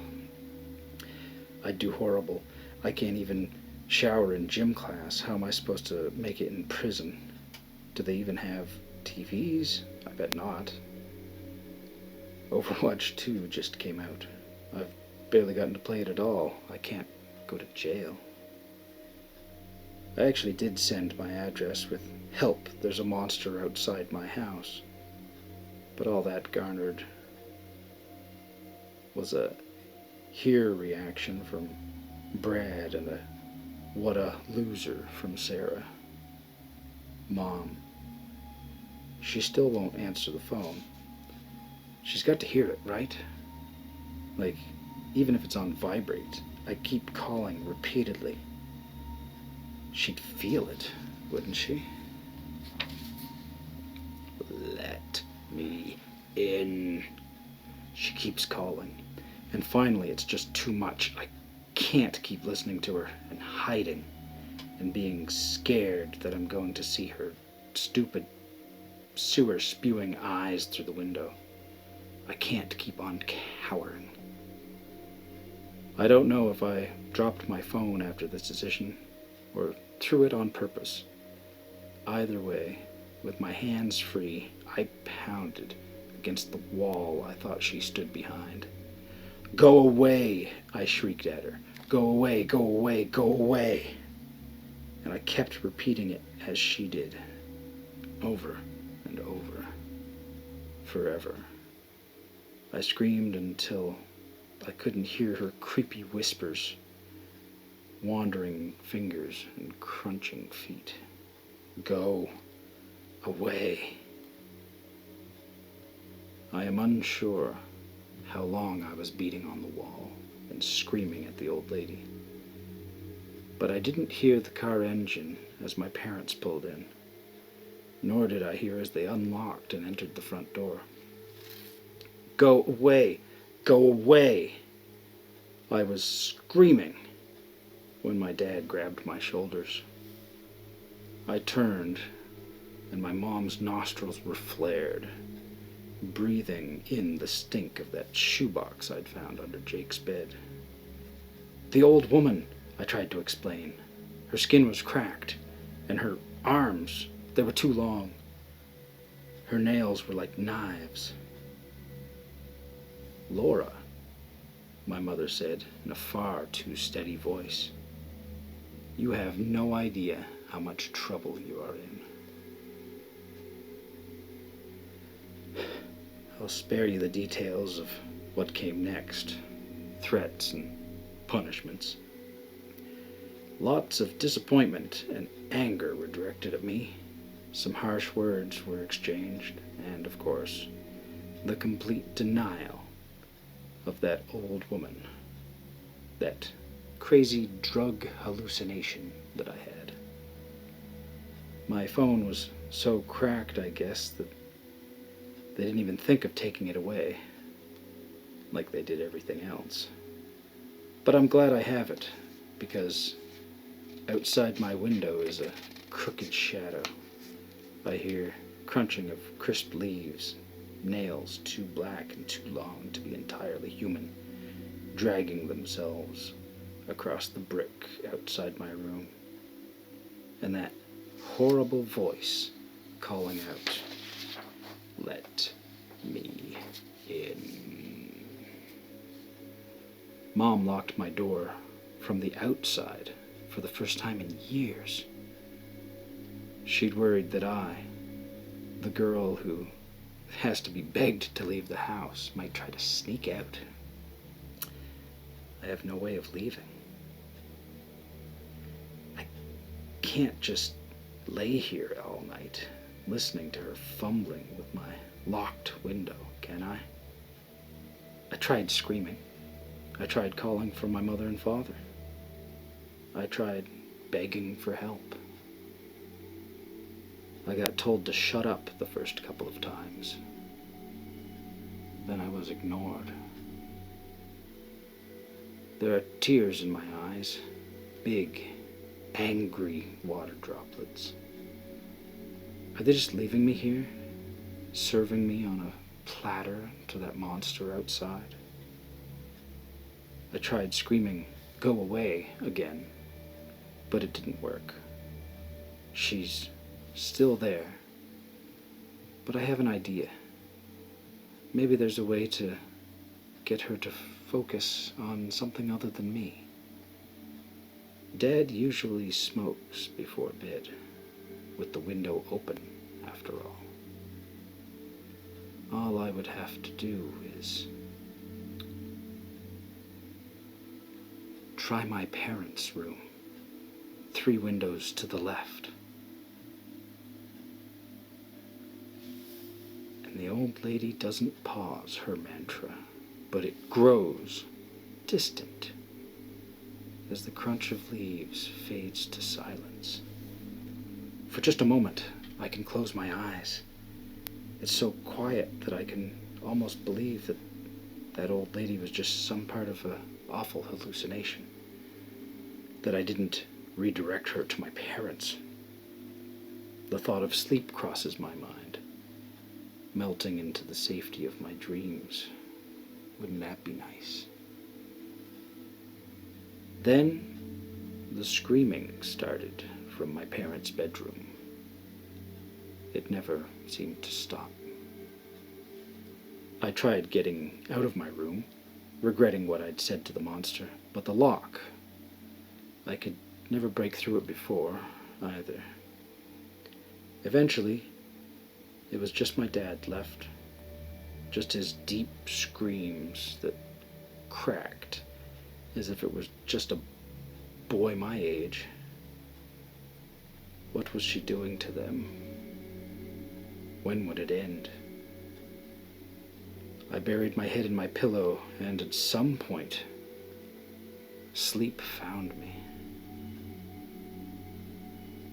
I'd do horrible. I can't even shower in gym class. How am I supposed to make it in prison? Do they even have TVs? I bet not. Overwatch 2 just came out. I've barely gotten to play it at all. I can't go to jail. I actually did send my address with help. There's a monster outside my house. But all that garnered was a here reaction from Brad and a what a loser from Sarah. Mom. She still won't answer the phone. She's got to hear it, right? Like, even if it's on vibrate, I keep calling repeatedly. She'd feel it, wouldn't she? Let me in. She keeps calling. And finally, it's just too much. I can't keep listening to her and hiding and being scared that I'm going to see her stupid sewer-spewing eyes through the window. I can't keep on cowering. I don't know if I dropped my phone after this decision or threw it on purpose. Either way, with my hands free, I pounded against the wall I thought she stood behind. Go away, I shrieked at her. Go away, go away, go away. And I kept repeating it as she did, over and over, forever. I screamed until I couldn't hear her creepy whispers, wandering fingers and crunching feet. Go away. I am unsure how long I was beating on the wall and screaming at the old lady. But I didn't hear the car engine as my parents pulled in, nor did I hear as they unlocked and entered the front door. Go away! Go away! I was screaming when my dad grabbed my shoulders. I turned, and my mom's nostrils were flared, breathing in the stink of that shoebox I'd found under Jake's bed. The old woman, I tried to explain. Her skin was cracked, and her arms, they were too long. Her nails were like knives. Laura, my mother said in a far too steady voice, you have no idea how much trouble you are in. I'll spare you the details of what came next, threats and punishments. Lots of disappointment and anger were directed at me. Some harsh words were exchanged, and of course, the complete denial of that old woman, that crazy drug hallucination that I had. My phone was so cracked, I guess, that they didn't even think of taking it away, like they did everything else. But I'm glad I have it, because outside my window is a crooked shadow. I hear crunching of crisp leaves, nails too black and too long to be entirely human, dragging themselves across the brick outside my room. And that horrible voice calling out, let me in. Mom locked my door from the outside for the first time in years. She'd worried that I, the girl who has to be begged to leave the house, might try to sneak out. I have no way of leaving. I can't just lay here all night, listening to her fumbling with my locked window, can I? I tried screaming. I tried calling for my mother and father. I tried begging for help. I got told to shut up the first couple of times. Then I was ignored. There are tears in my eyes, big, angry water droplets. Are they just leaving me here, serving me on a platter to that monster outside? I tried screaming, "Go away," again, but it didn't work. She's still there, but I have an idea. Maybe there's a way to get her to focus on something other than me. Dad usually smokes before bed, with the window open, after all. All I would have to do is try my parents' room, 3 windows to the left. And the old lady doesn't pause her mantra, but it grows distant as the crunch of leaves fades to silence. For just a moment, I can close my eyes. It's so quiet that I can almost believe that that old lady was just some part of an awful hallucination, that I didn't redirect her to my parents. The thought of sleep crosses my mind, melting into the safety of my dreams. Wouldn't that be nice? Then the screaming started from my parents' bedroom. It never seemed to stop. I tried getting out of my room, regretting what I'd said to the monster, but the lock, I could never break through it before, either. Eventually, it was just my dad left, just his deep screams that cracked as if it was just a boy my age. What was she doing to them? When would it end? I buried my head in my pillow, and at some point, sleep found me.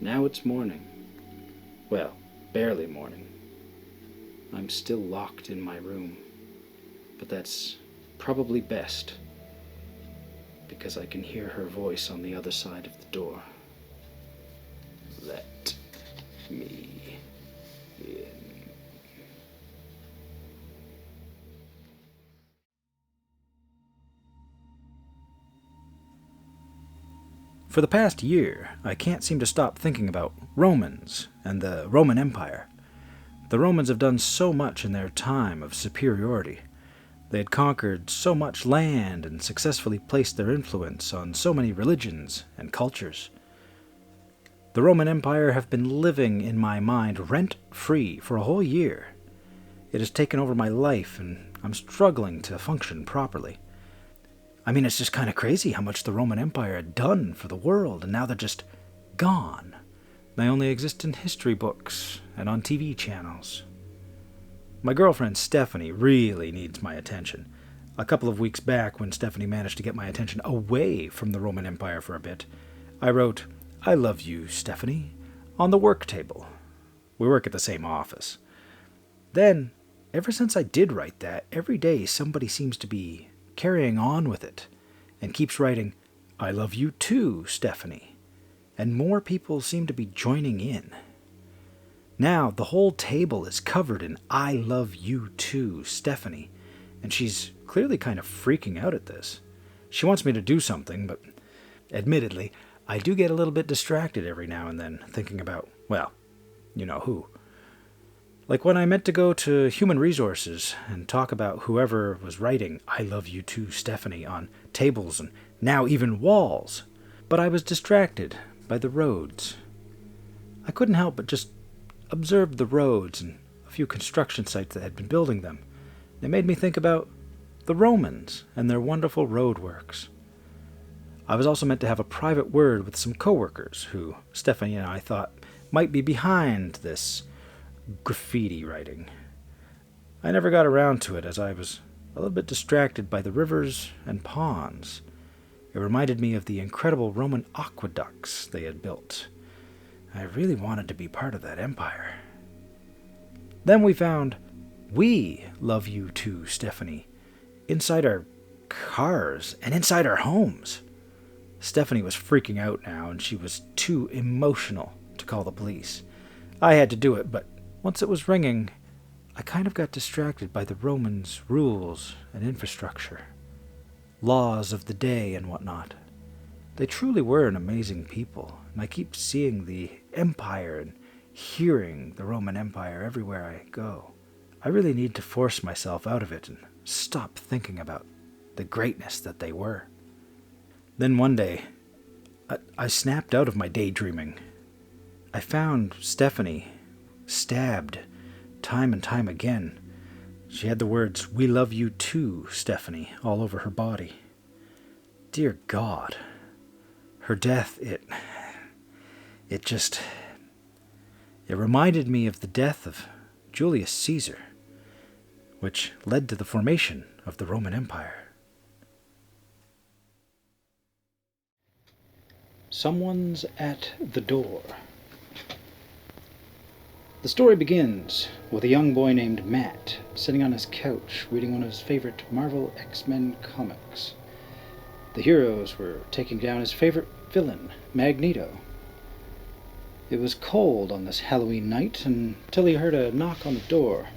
Now it's morning. Well, barely morning. I'm still locked in my room, but that's probably best, because I can hear her voice on the other side of the door. Let me in. For the past year, I can't seem to stop thinking about Romans and the Roman Empire. The Romans have done so much in their time of superiority. They had conquered so much land and successfully placed their influence on so many religions and cultures. The Roman Empire have been living in my mind rent-free for a whole year. It has taken over my life, and I'm struggling to function properly. I mean, it's just kind of crazy how much the Roman Empire had done for the world, and now they're just gone. They only exist in history books and on TV channels. My girlfriend Stephanie really needs my attention. A couple of weeks back, when Stephanie managed to get my attention away from the Roman Empire for a bit, I wrote, "I love you, Stephanie," on the work table. We work at the same office. Then, ever since I did write that, every day somebody seems to be carrying on with it, and keeps writing, "I love you too, Stephanie," and more people seem to be joining in. Now the whole table is covered in "I love you too, Stephanie," and she's clearly kind of freaking out at this. She wants me to do something, but admittedly, I do get a little bit distracted every now and then, thinking about, well, you know who. Like when I meant to go to Human Resources and talk about whoever was writing "I love you too, Stephanie" on tables and now even walls, but I was distracted by the roads. I couldn't help but just observe the roads and a few construction sites that had been building them. It made me think about the Romans and their wonderful roadworks. I was also meant to have a private word with some coworkers who Stephanie and I thought might be behind this graffiti writing. I never got around to it as I was a little bit distracted by the rivers and ponds. It reminded me of the incredible Roman aqueducts they had built. I really wanted to be part of that empire. Then we found "We Love You Too, Stephanie" inside our cars and inside our homes. Stephanie was freaking out now, and she was too emotional to call the police. I had to do it, but once it was ringing, I kind of got distracted by the Romans' rules and infrastructure, laws of the day and whatnot. They truly were an amazing people, and I keep seeing the empire and hearing the Roman Empire everywhere I go. I really need to force myself out of it and stop thinking about the greatness that they were. Then one day, I snapped out of my daydreaming. I found Stephanie stabbed time and time again. She had the words, "We love you too, Stephanie," all over her body. Dear God. Her death, it reminded me of the death of Julius Caesar, which led to the formation of the Roman Empire. Someone's at the door. The story begins with a young boy named Matt sitting on his couch reading one of his favorite Marvel X-Men comics. The heroes were taking down his favorite villain, Magneto. It was cold on this Halloween night until he heard a knock on the door.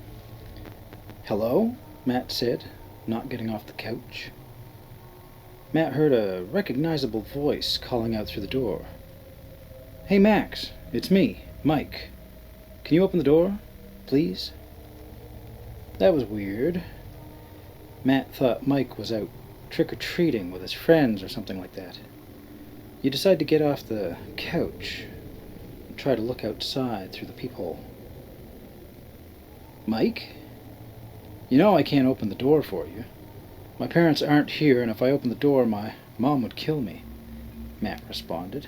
"Hello?" Matt said, not getting off the couch. Matt heard a recognizable voice calling out through the door. "Hey Max, it's me, Mike. Can you open the door, please?" That was weird. Matt thought Mike was out trick-or-treating with his friends or something like that. You decide to get off the couch and try to look outside through the peephole. "Mike? You know I can't open the door for you. My parents aren't here, and if I open the door, my mom would kill me," Matt responded.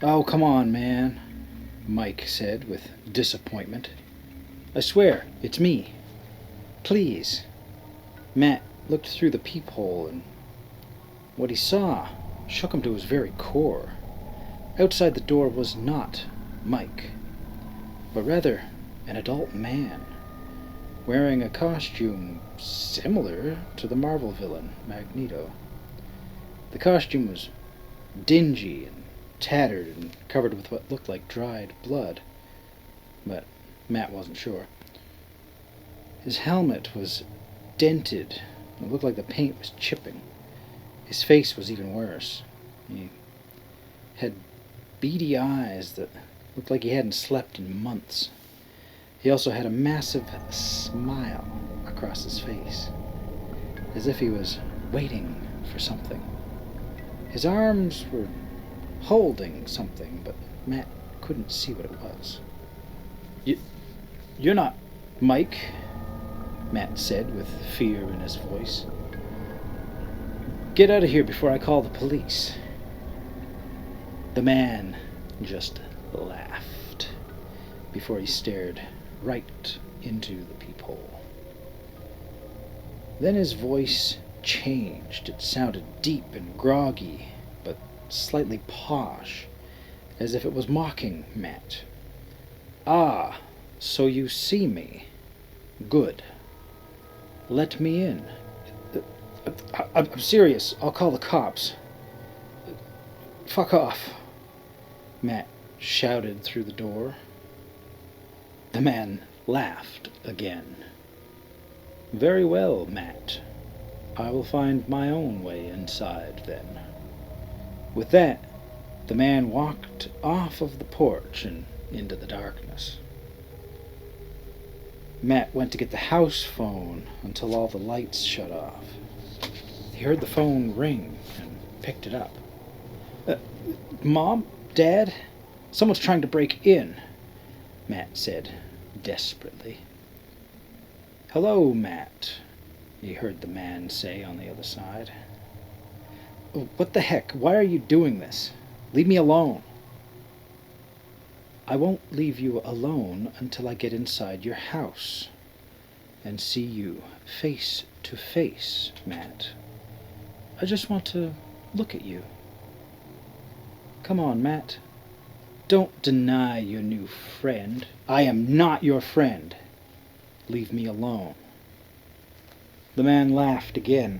"Oh, come on, man," Mike said with disappointment. "I swear, it's me. Please." Matt looked through the peephole, and what he saw shook him to his very core. Outside the door was not Mike, but rather an adult man, wearing a costume similar to the Marvel villain, Magneto. The costume was dingy and tattered and covered with what looked like dried blood, but Matt wasn't sure. His helmet was dented. It looked like the paint was chipping. His face was even worse. He had beady eyes that looked like he hadn't slept in months. He also had a massive smile across his face, as if he was waiting for something. His arms were holding something, but Matt couldn't see what it was. You're not Mike," Matt said with fear in his voice. "Get out of here before I call the police." The man just laughed before he stared right into the peephole. Then his voice changed. It sounded deep and groggy, but slightly posh, as if it was mocking Matt. "Ah, so you see me. Good. Let me in. I'm serious. I'll call the cops." "Fuck off," Matt shouted through the door. The man laughed again. "Very well, Matt. I will find my own way inside, then." With that, the man walked off of the porch and into the darkness. Matt went to get the house phone until all the lights shut off. He heard the phone ring and picked it up. "Mom? Dad? Someone's trying to break in," Matt said desperately. "Hello, Matt," he heard the man say on the other side. "What the heck? Why are you doing this? Leave me alone." "I won't leave you alone until I get inside your house and see you face to face, Matt. I just want to look at you. Come on, Matt. Don't deny your new friend. I am not your friend. Leave me alone. The man laughed again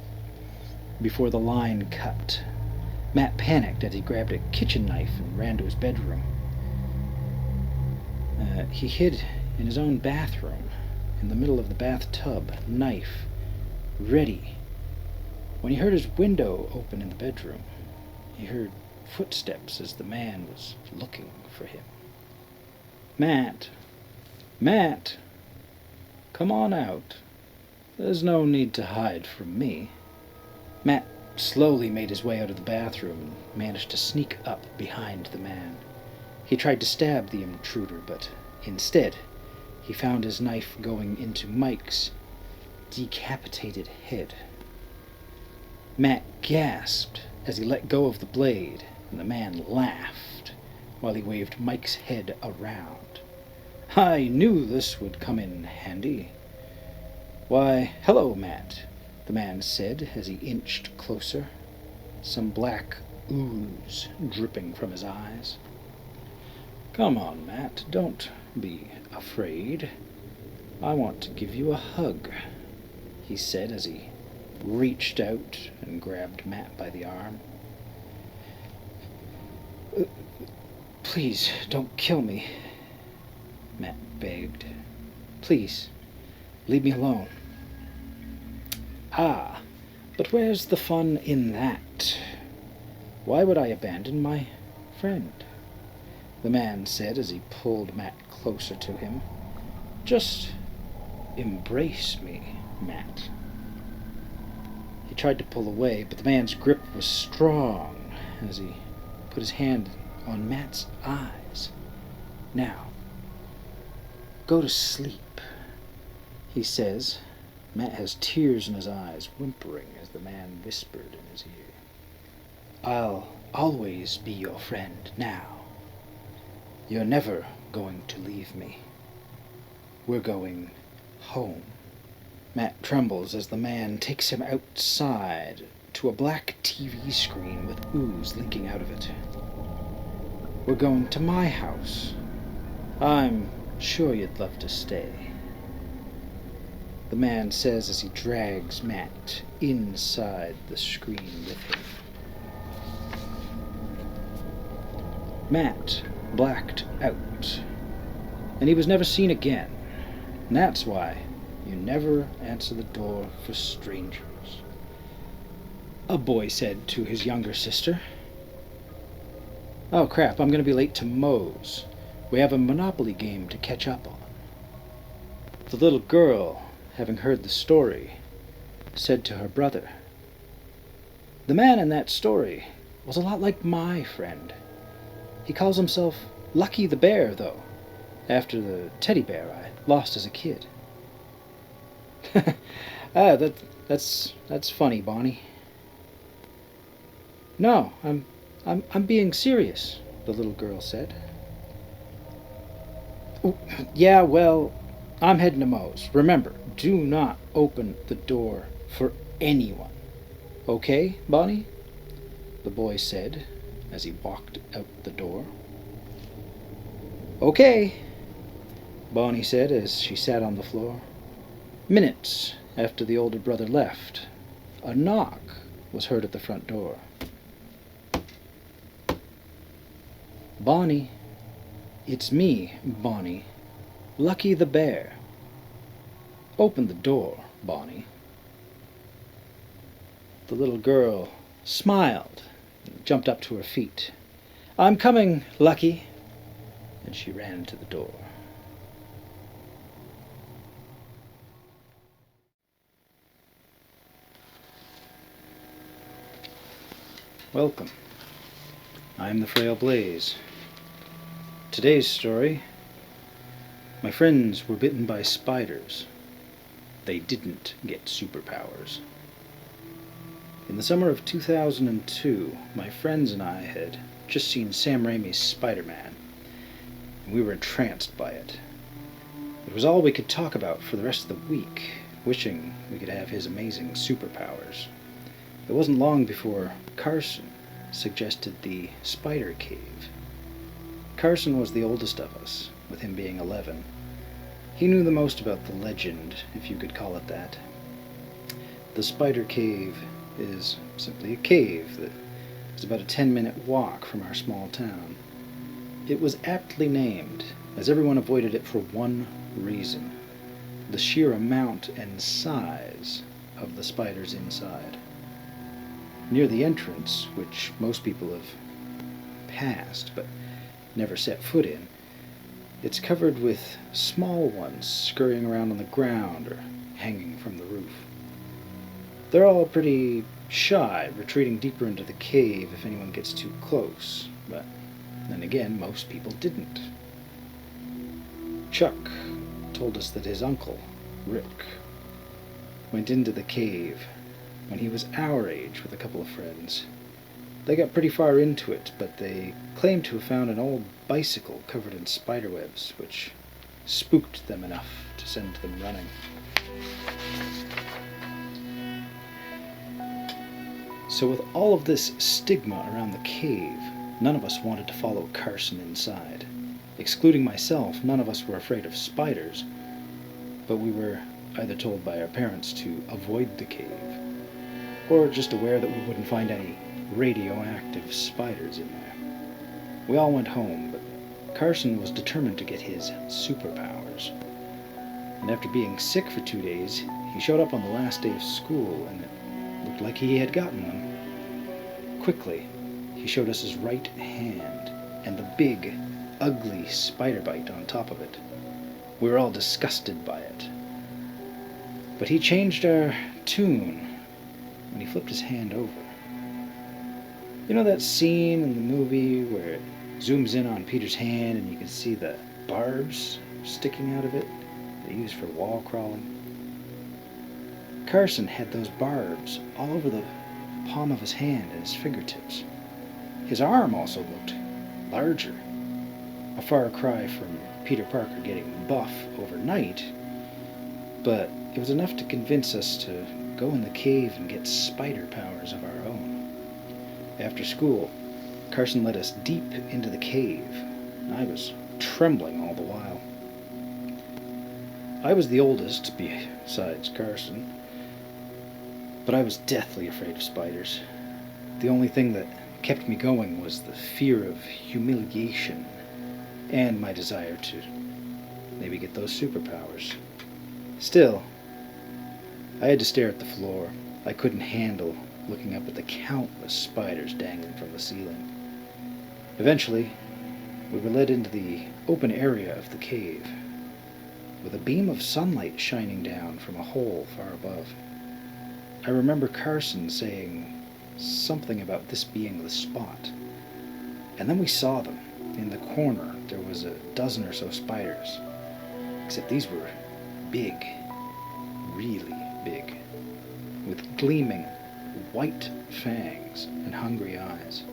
before the line cut. Matt panicked as he grabbed a kitchen knife and ran to his bedroom. He hid in his own bathroom, in the middle of the bathtub, knife ready. When he heard his window open in the bedroom, he heard footsteps as the man was looking for him. Matt! Matt! Come on out. There's no need to hide from me. Matt slowly made his way out of the bathroom and managed to sneak up behind the man. He tried to stab the intruder, but instead he found his knife going into Mike's decapitated head. Matt gasped as he let go of the blade, and the man laughed while he waved Mike's head around. I knew this would come in handy. Why, hello, Matt, the man said as he inched closer, some black ooze dripping from his eyes. Come on, Matt, don't be afraid. I want to give you a hug, he said as he reached out and grabbed Matt by the arm. Please, don't kill me, Matt begged. Please, leave me alone. Ah, but where's the fun in that? Why would I abandon my friend? The man said as he pulled Matt closer to him. Just embrace me, Matt. He tried to pull away, but the man's grip was strong as he put his hand on Matt's eyes. Now, go to sleep, he says. Matt has tears in his eyes, whimpering as the man whispered in his ear. I'll always be your friend now. You're never going to leave me. We're going home. Matt trembles as the man takes him outside to a black TV screen with ooze leaking out of it. We're going to my house. I'm sure you'd love to stay, the man says as he drags Matt inside the screen with him. Matt blacked out, and he was never seen again. And that's why you never answer the door for strangers, a boy said to his younger sister. Oh crap, I'm going to be late to Moe's. We have a Monopoly game to catch up on. The little girl, having heard the story, said to her brother, the man in that story was a lot like my friend. He calls himself Lucky the Bear, though, after the teddy bear I lost as a kid. That's funny, Bonnie. No, I'm being serious, the little girl said. Oh, yeah, well, I'm heading to Moe's. Remember, do not open the door for anyone. Okay, Bonnie? The boy said as he walked out the door. Okay, Bonnie said as she sat on the floor. Minutes after the older brother left, a knock was heard at the front door. Bonnie, it's me, Bonnie, Lucky the Bear. Open the door, Bonnie. The little girl smiled and jumped up to her feet. I'm coming, Lucky. And she ran to the door. Welcome. I'm the Frail Blaze. Today's story: my friends were bitten by spiders. They didn't get superpowers. In the summer of 2002, my friends and I had just seen Sam Raimi's Spider-Man, and we were entranced by it. It was all we could talk about for the rest of the week, wishing we could have his amazing superpowers. It wasn't long before Carson suggested the spider cave. Carson was the oldest of us, with him being 11. He knew the most about the legend, if you could call it that. The spider cave is simply a cave that is about a 10-minute walk from our small town. It was aptly named, as everyone avoided it for one reason: the sheer amount and size of the spiders inside. Near the entrance, which most people have passed but never set foot in, it's covered with small ones scurrying around on the ground or hanging from the roof. They're all pretty shy, retreating deeper into the cave if anyone gets too close, but then again, most people didn't. Chuck told us that his uncle, Rick, went into the cave when he was our age with a couple of friends. They got pretty far into it, but they claimed to have found an old bicycle covered in spiderwebs, which spooked them enough to send them running. So with all of this stigma around the cave, none of us wanted to follow Carson inside. Excluding myself, none of us were afraid of spiders, but we were either told by our parents to avoid the cave, or just aware that we wouldn't find any radioactive spiders in there. We all went home, but Carson was determined to get his superpowers. And after being sick for 2 days, he showed up on the last day of school, and it looked like he had gotten them. Quickly, he showed us his right hand, and the big, ugly spider bite on top of it. We were all disgusted by it. But he changed our tune when he flipped his hand over. You know that scene in the movie where it zooms in on Peter's hand and you can see the barbs sticking out of it they use for wall crawling? Carson had those barbs all over the palm of his hand and his fingertips. His arm also looked larger, a far cry from Peter Parker getting buff overnight, but it was enough to convince us to go in the cave and get spider powers of our own. After school, Carson led us deep into the cave, and I was trembling all the while. I was the oldest, besides Carson, but I was deathly afraid of spiders. The only thing that kept me going was the fear of humiliation and my desire to maybe get those superpowers. Still, I had to stare at the floor. I couldn't handle looking up at the countless spiders dangling from the ceiling. Eventually, we were led into the open area of the cave, with a beam of sunlight shining down from a hole far above. I remember Carson saying something about this being the spot, and then we saw them. In the corner, there was a dozen or so spiders, except these were big, really big, with gleaming white fangs and hungry eyes.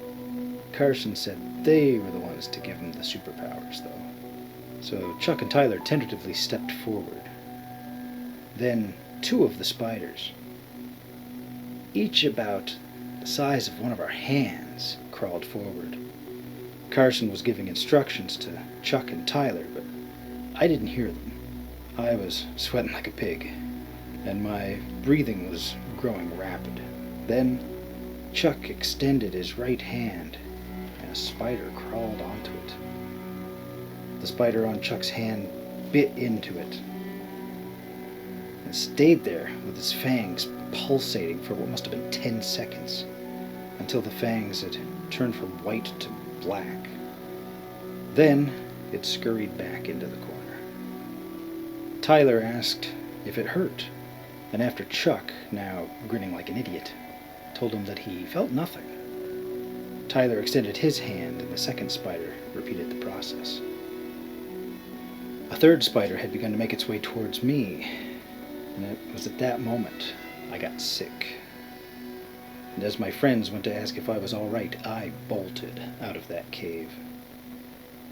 Carson said they were the ones to give him the superpowers, though. So Chuck and Tyler tentatively stepped forward. Then 2 of the spiders, each about the size of one of our hands, crawled forward. Carson was giving instructions to Chuck and Tyler, but I didn't hear them. I was sweating like a pig, and my breathing was growing rapid. Then Chuck extended his right hand, and a spider crawled onto it. The spider on Chuck's hand bit into it, and stayed there with its fangs pulsating for what must have been 10 seconds, until the fangs had turned from white to black. Then it scurried back into the corner. Tyler asked if it hurt, and after Chuck, now grinning like an idiot, told him that he felt nothing, Tyler extended his hand, and the second spider repeated the process. A third spider had begun to make its way towards me, and it was at that moment I got sick. And as my friends went to ask if I was all right, I bolted out of that cave.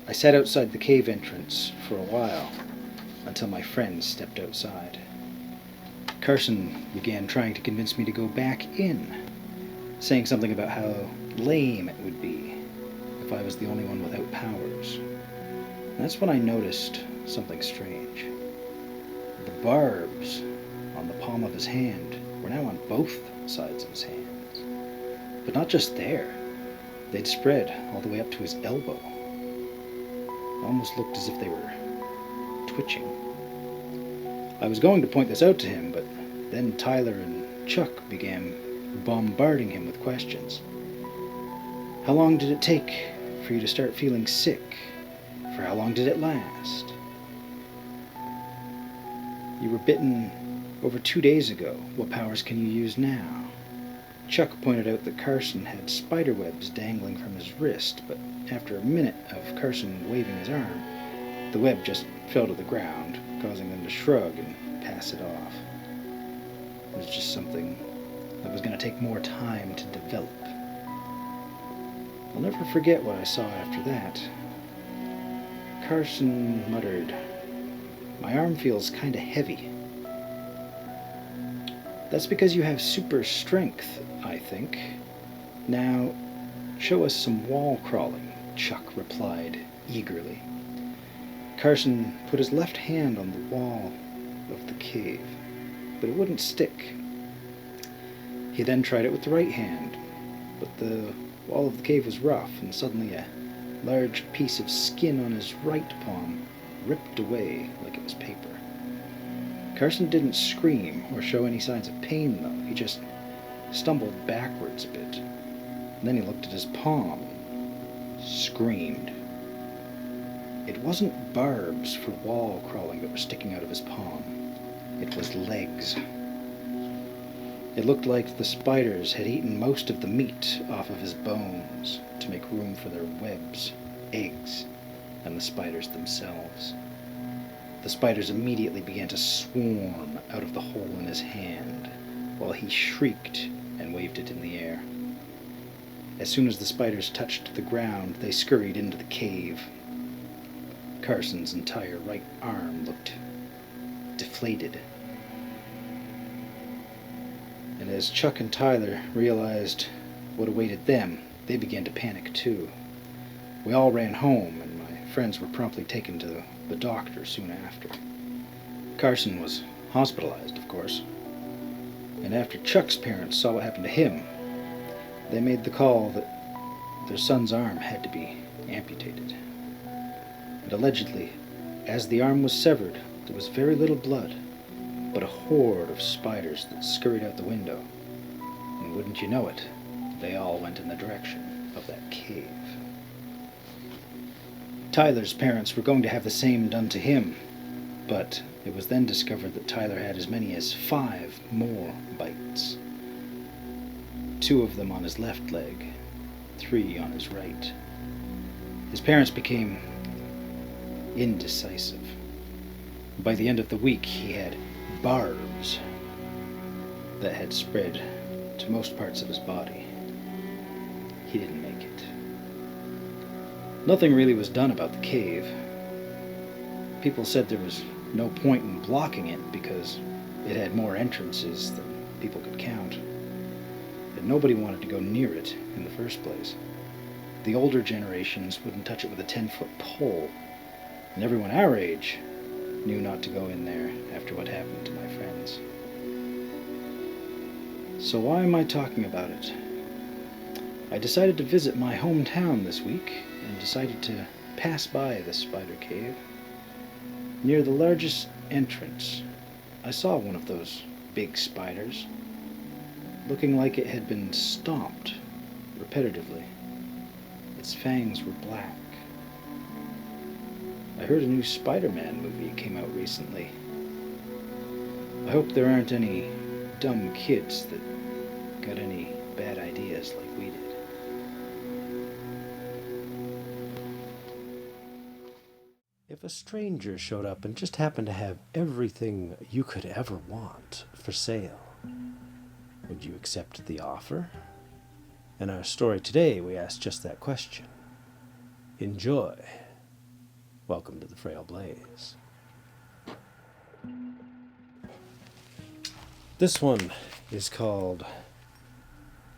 I sat outside the cave entrance for a while, until my friends stepped outside. Carson began trying to convince me to go back in, saying something about how lame it would be if I was the only one without powers. And that's when I noticed something strange. The barbs on the palm of his hand were now on both sides of his hands. But not just there. They'd spread all the way up to his elbow. It almost looked as if they were twitching. I was going to point this out to him, but then Tyler and Chuck began bombarding him with questions. How long did it take for you to start feeling sick? For how long did it last? You were bitten over 2 days ago. What powers can you use now? Chuck pointed out that Carson had spider webs dangling from his wrist, but after a minute of Carson waving his arm, the web just fell to the ground, causing them to shrug and pass it off. It was just something that was going to take more time to develop. I'll never forget what I saw after that. Carson muttered, "My arm feels kinda heavy." "That's because you have super strength, I think. Now, show us some wall crawling," Chuck replied eagerly. Carson put his left hand on the wall of the cave, but it wouldn't stick. He then tried it with the right hand, but the wall of the cave was rough, and suddenly a large piece of skin on his right palm ripped away like it was paper. Carson didn't scream or show any signs of pain, though. He just stumbled backwards a bit. And then he looked at his palm and screamed. It wasn't barbs for wall crawling that were sticking out of his palm. It was legs. It looked like the spiders had eaten most of the meat off of his bones to make room for their webs, eggs, and the spiders themselves. The spiders immediately began to swarm out of the hole in his hand, while he shrieked and waved it in the air. As soon as the spiders touched the ground, they scurried into the cave. Carson's entire right arm looked deflated. And as Chuck and Tyler realized what awaited them, they began to panic too. We all ran home, and my friends were promptly taken to the doctor soon after. Carson was hospitalized, of course. And after Chuck's parents saw what happened to him, they made the call that their son's arm had to be amputated. And allegedly, as the arm was severed, there was very little blood, but a horde of spiders that scurried out the window. And wouldn't you know it, they all went in the direction of that cave. Tyler's parents were going to have the same done to him, but it was then discovered that Tyler had as many as 5 more bites. 2 of them on his left leg, 3 on his right. His parents became indecisive. By the end of the week, he had barbs that had spread to most parts of his body. He didn't make it. Nothing really was done about the cave. People said there was no point in blocking it because it had more entrances than people could count. And nobody wanted to go near it in the first place. The older generations wouldn't touch it with a 10-foot pole, and everyone our age knew not to go in there after what happened to my friends. So why am I talking about it? I decided to visit my hometown this week and decided to pass by the spider cave. Near the largest entrance, I saw one of those big spiders, looking like it had been stomped repetitively. Its fangs were black. I heard a new Spider-Man movie came out recently. I hope there aren't any dumb kids that got any bad ideas like we did. If a stranger showed up and just happened to have everything you could ever want for sale, would you accept the offer? In our story today, we ask just that question. Enjoy. Welcome to the Frail Blaze. This one is called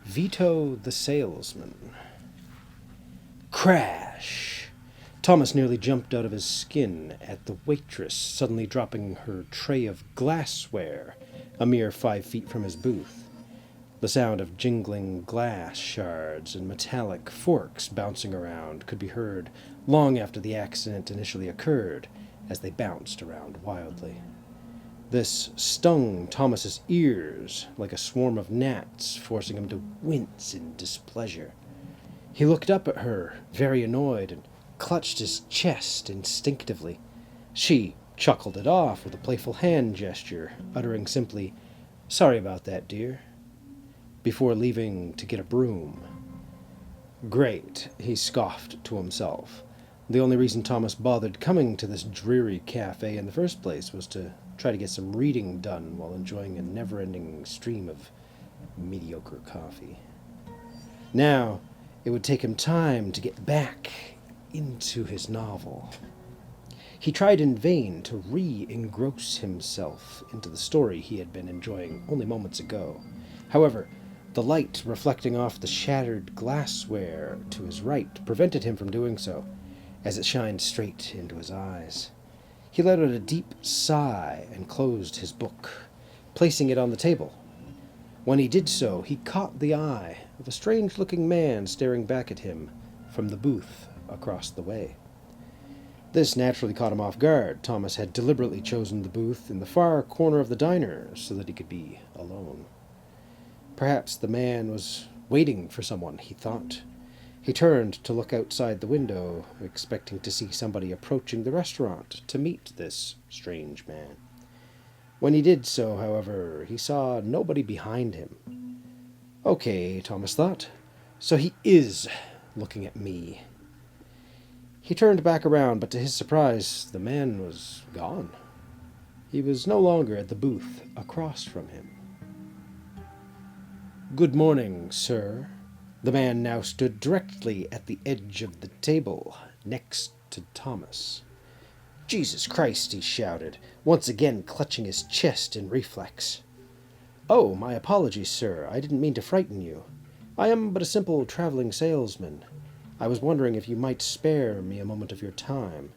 VITO the salesman. Crash! Thomas nearly jumped out of his skin at the waitress suddenly dropping her tray of glassware a mere 5 feet from his booth. The sound of jingling glass shards and metallic forks bouncing around could be heard long after the accident initially occurred, as they bounced around wildly. This stung Thomas's ears like a swarm of gnats, forcing him to wince in displeasure. He looked up at her, very annoyed, and clutched his chest instinctively. She chuckled it off with a playful hand gesture, uttering simply, "Sorry about that, dear," before leaving to get a broom. Great, he scoffed to himself. The only reason Thomas bothered coming to this dreary cafe in the first place was to try to get some reading done while enjoying a never-ending stream of mediocre coffee. Now, it would take him time to get back into his novel. He tried in vain to re-engross himself into the story he had been enjoying only moments ago. However, the light reflecting off the shattered glassware to his right prevented him from doing so, as it shined straight into his eyes. He let out a deep sigh and closed his book, placing it on the table. When he did so, he caught the eye of a strange-looking man staring back at him from the booth across the way. This naturally caught him off guard. Thomas had deliberately chosen the booth in the far corner of the diner so that he could be alone. Perhaps the man was waiting for someone, he thought. He turned to look outside the window, expecting to see somebody approaching the restaurant to meet this strange man. When he did so, however, he saw nobody behind him. Okay, Thomas thought, so he is looking at me. He turned back around, but to his surprise, the man was gone. He was no longer at the booth across from him. "Good morning, sir." The man now stood directly at the edge of the table, next to Thomas. "Jesus Christ," he shouted, once again clutching his chest in reflex. "Oh, my apologies, sir. I didn't mean to frighten you. I am but a simple traveling salesman. I was wondering if you might spare me a moment of your time."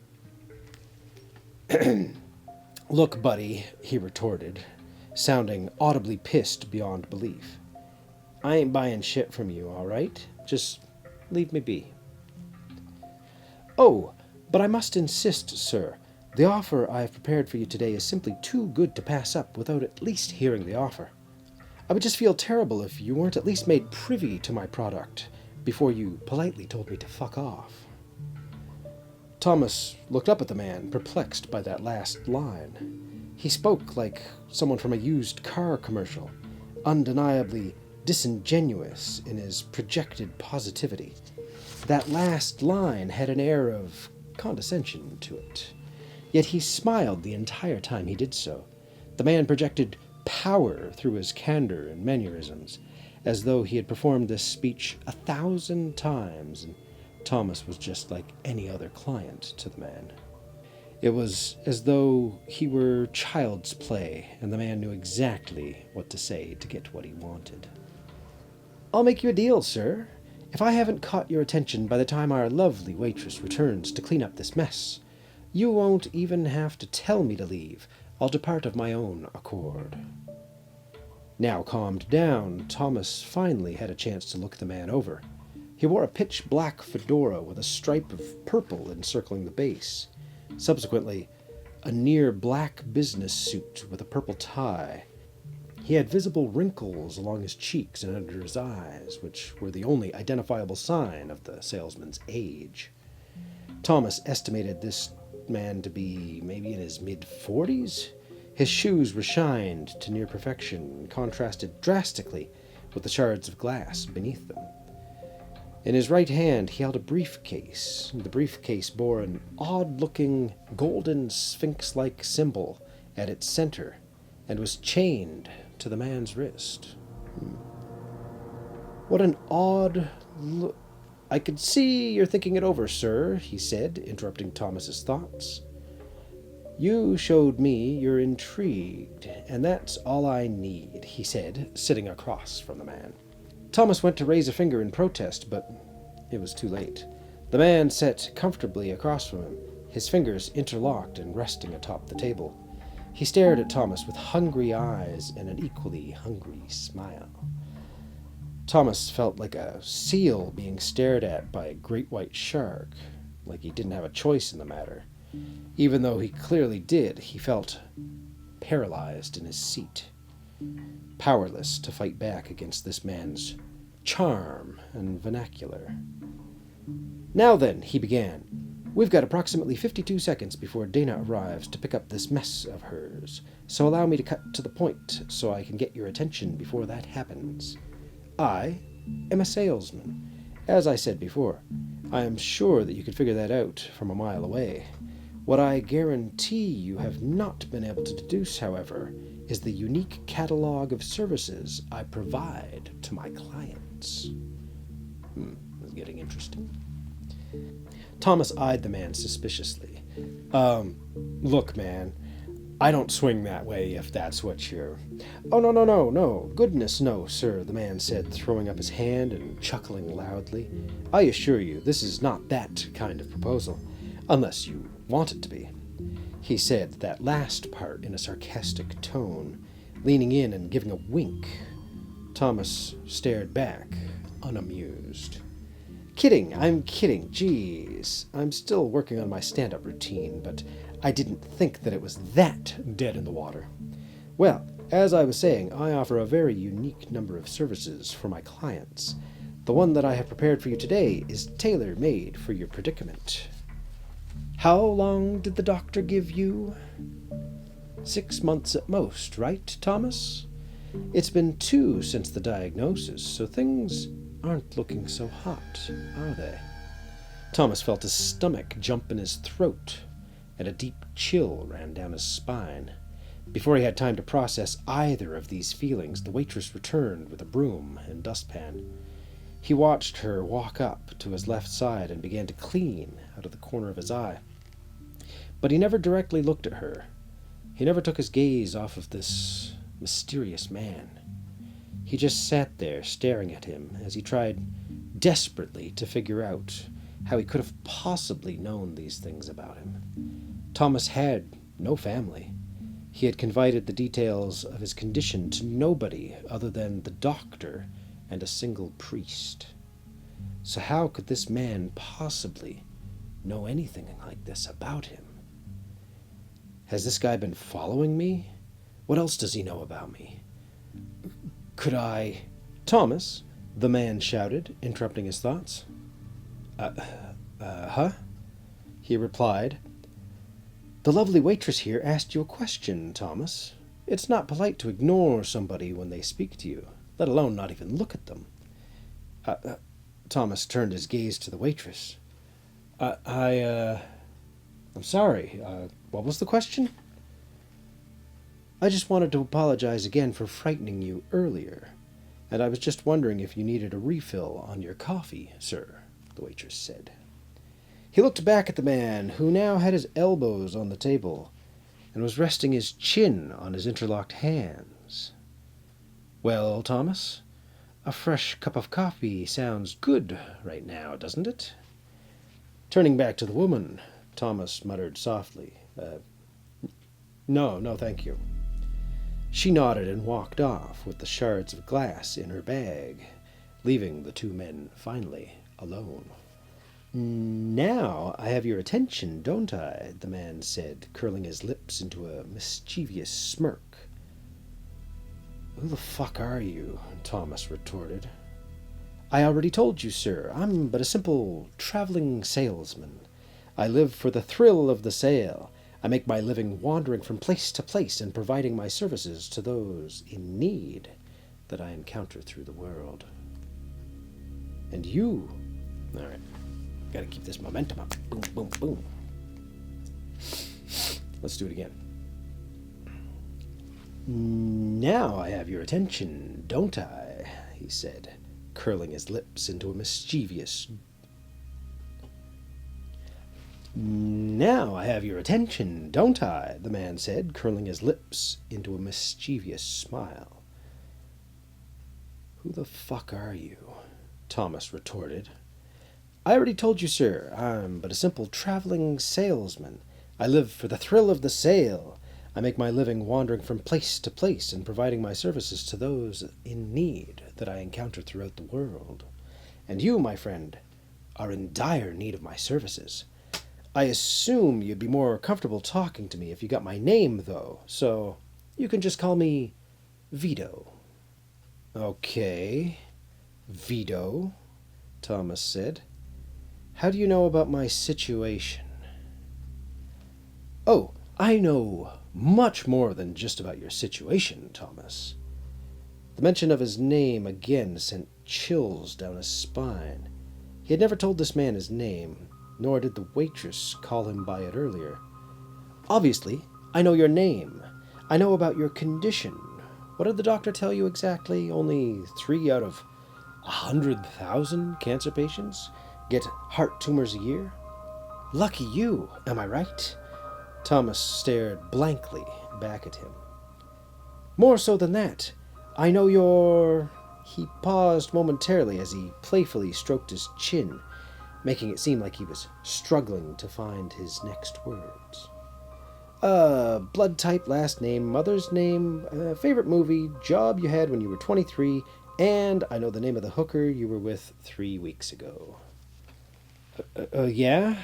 "Look, buddy," he retorted, sounding audibly pissed beyond belief. "I ain't buying shit from you, all right? Just leave me be." "Oh, but I must insist, sir. The offer I have prepared for you today is simply too good to pass up without at least hearing the offer. I would just feel terrible if you weren't at least made privy to my product before you politely told me to fuck off." Thomas looked up at the man, perplexed by that last line. He spoke like someone from a used car commercial, undeniably disingenuous in his projected positivity. That last line had an air of condescension to it, yet he smiled the entire time he did so. The man projected power through his candor and mannerisms, as though he had performed this speech 1,000 times, and Thomas was just like any other client to the man. It was as though he were child's play, and the man knew exactly what to say to get what he wanted. "I'll make you a deal, sir. If I haven't caught your attention by the time our lovely waitress returns to clean up this mess, you won't even have to tell me to leave. I'll depart of my own accord." Now calmed down, Thomas finally had a chance to look the man over. He wore a pitch-black fedora with a stripe of purple encircling the base. Subsequently, a near-black business suit with a purple tie. He had visible wrinkles along his cheeks and under his eyes, which were the only identifiable sign of the salesman's age. Thomas estimated this man to be maybe in his mid-40s. His shoes were shined to near perfection and contrasted drastically with the shards of glass beneath them. In his right hand he held a briefcase. The briefcase bore an odd-looking golden sphinx-like symbol at its center and was chained to the man's wrist. What an odd look. "I could see you're thinking it over, sir," he said, interrupting Thomas's thoughts. "You showed me you're intrigued, and that's all I need," he said, sitting across from the man. Thomas went to raise a finger in protest, but it was too late. The man sat comfortably across from him, his fingers interlocked and resting atop the table. He stared at Thomas with hungry eyes and an equally hungry smile. Thomas felt like a seal being stared at by a great white shark, like he didn't have a choice in the matter. Even though he clearly did, he felt paralyzed in his seat, powerless to fight back against this man's charm and vernacular. "Now then," he began, "we've got approximately 52 seconds before Dana arrives to pick up this mess of hers, so allow me to cut to the point so I can get your attention before that happens. I am a salesman. As I said before, I am sure that you could figure that out from a mile away. What I guarantee you have not been able to deduce, however, is the unique catalog of services I provide to my clients." It's getting interesting. Thomas eyed the man suspiciously. Look, man, I don't swing that way if that's what you're... "Oh, no, goodness no, sir," the man said, throwing up his hand and chuckling loudly. "I assure you, this is not that kind of proposal, unless you want it to be." He said that last part in a sarcastic tone, leaning in and giving a wink. Thomas stared back, unamused. I'm kidding, jeez. I'm still working on my stand-up routine, but I didn't think that it was that dead in the water. Well, as I was saying, I offer a very unique number of services for my clients. The one that I have prepared for you today is tailor-made for your predicament. How long did the doctor give you? 6 months at most, right, Thomas? It's been 2 since the diagnosis, so things aren't looking so hot, are they? Thomas felt his stomach jump in his throat, and a deep chill ran down his spine. Before he had time to process either of these feelings, the waitress returned with a broom and dustpan. He watched her walk up to his left side and began to clean out of the corner of his eye. But he never directly looked at her. He never took his gaze off of this mysterious man. He just sat there staring at him as he tried desperately to figure out how he could have possibly known these things about him. Thomas had no family. He had confided the details of his condition to nobody other than the doctor and a single priest. So how could this man possibly know anything like this about him? Has this guy been following me? What else does he know about me? Could I... "Thomas," the man shouted, interrupting his thoughts. Huh? He replied. "The lovely waitress here asked you a question, Thomas. It's not polite to ignore somebody when they speak to you, let alone not even look at them." Thomas turned his gaze to the waitress. I'm sorry. What was the question?" "I just wanted to apologize again for frightening you earlier, and I was just wondering if you needed a refill on your coffee, sir," the waitress said. He looked back at the man, who now had his elbows on the table and was resting his chin on his interlocked hands. "Well, Thomas, a fresh cup of coffee sounds good right now, doesn't it?" Turning back to the woman, Thomas muttered softly, No, thank you." She nodded and walked off with the shards of glass in her bag, leaving the 2 men finally alone. "Now I have your attention, don't I?" the man said, curling his lips into a mischievous smirk. "Who the fuck are you?" Thomas retorted. "I already told you, sir. I'm but a simple traveling salesman. I live for the thrill of the sale. I make my living wandering from place to place and providing my services to those in need that I encounter through the world. And you..." All right. Gotta keep this momentum up. Boom, boom, boom. Let's do it again. "Now I have your attention, don't I?" he said, curling his lips into a mischievous... "Now I have your attention, don't I?" the man said, curling his lips into a mischievous smile. Who the fuck are you? Thomas retorted. I already told you, sir. I'm but a simple traveling salesman. I live for the thrill of the sale. I make my living wandering from place to place and providing my services to those in need that I encounter throughout the world. And you, my friend, are in dire need of my services. I assume you'd be more comfortable talking to me if you got my name, though, so you can just call me VITO. Okay, VITO, Thomas said. How do you know about my situation? Oh, I know much more than just about your situation, Thomas. The mention of his name again sent chills down his spine. He had never told this man his name, nor did the waitress call him by it earlier. Obviously, I know your name. I know about your condition. What did the doctor tell you exactly? Only 3 out of 100,000 cancer patients get heart tumors a year? Lucky you, am I right? Thomas stared blankly back at him. More so than that, I know your... He paused momentarily as he playfully stroked his chin, making it seem like he was struggling to find his next words. Blood type, last name, mother's name, favorite movie, job you had when you were 23, and I know the name of the hooker you were with 3 weeks ago. Yeah?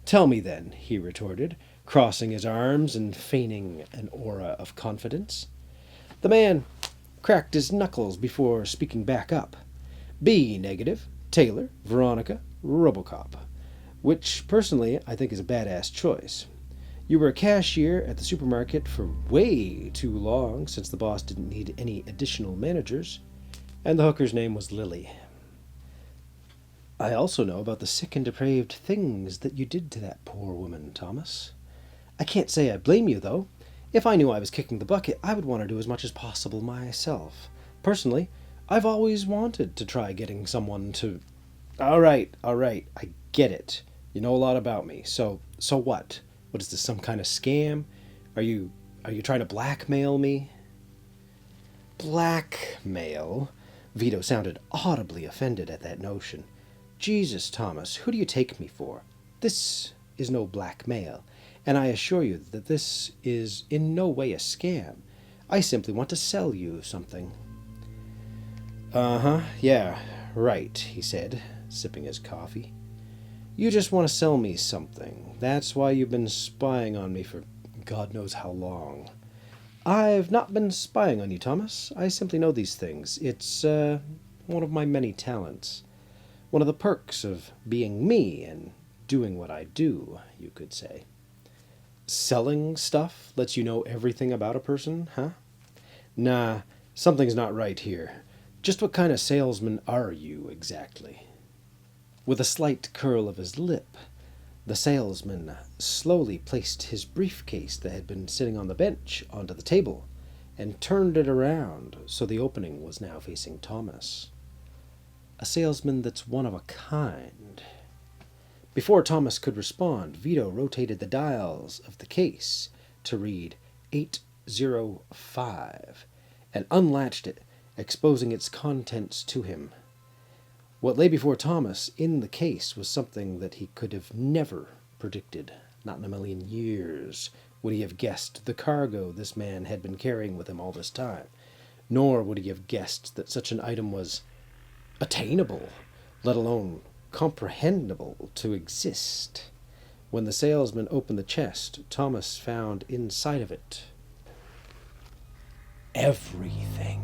Tell me then, he retorted, crossing his arms and feigning an aura of confidence. The man cracked his knuckles before speaking back up. B negative, Taylor, Veronica, Robocop. Which, personally, I think is a badass choice. You were a cashier at the supermarket for way too long, since the boss didn't need any additional managers, and the hooker's name was Lily. I also know about the sick and depraved things that you did to that poor woman, Thomas. I can't say I blame you, though. If I knew I was kicking the bucket, I would want to do as much as possible myself. Personally, I've always wanted to try getting someone to... All right, I get it. You know a lot about me, so what? What is this, some kind of scam? Are you trying to blackmail me? Blackmail? VITO sounded audibly offended at that notion. Jesus, Thomas, who do you take me for? This is no blackmail, and I assure you that this is in no way a scam. I simply want to sell you something. Yeah, right, he said, sipping his coffee. You just want to sell me something. That's why you've been spying on me for God knows how long. I've not been spying on you, Thomas. I simply know these things. It's one of my many talents. One of the perks of being me and doing what I do, you could say. Selling stuff lets you know everything about a person, huh? Nah, something's not right here. Just what kind of salesman are you, exactly? With a slight curl of his lip, the salesman slowly placed his briefcase that had been sitting on the bench onto the table and turned it around so the opening was now facing Thomas. A salesman that's one of a kind. Before Thomas could respond, VITO rotated the dials of the case to read 805 and unlatched it, exposing its contents to him. What lay before Thomas in the case was something that he could have never predicted. Not in a million years would he have guessed the cargo this man had been carrying with him all this time, nor would he have guessed that such an item was attainable, let alone comprehensible to exist. When the salesman opened the chest, Thomas found inside of it everything.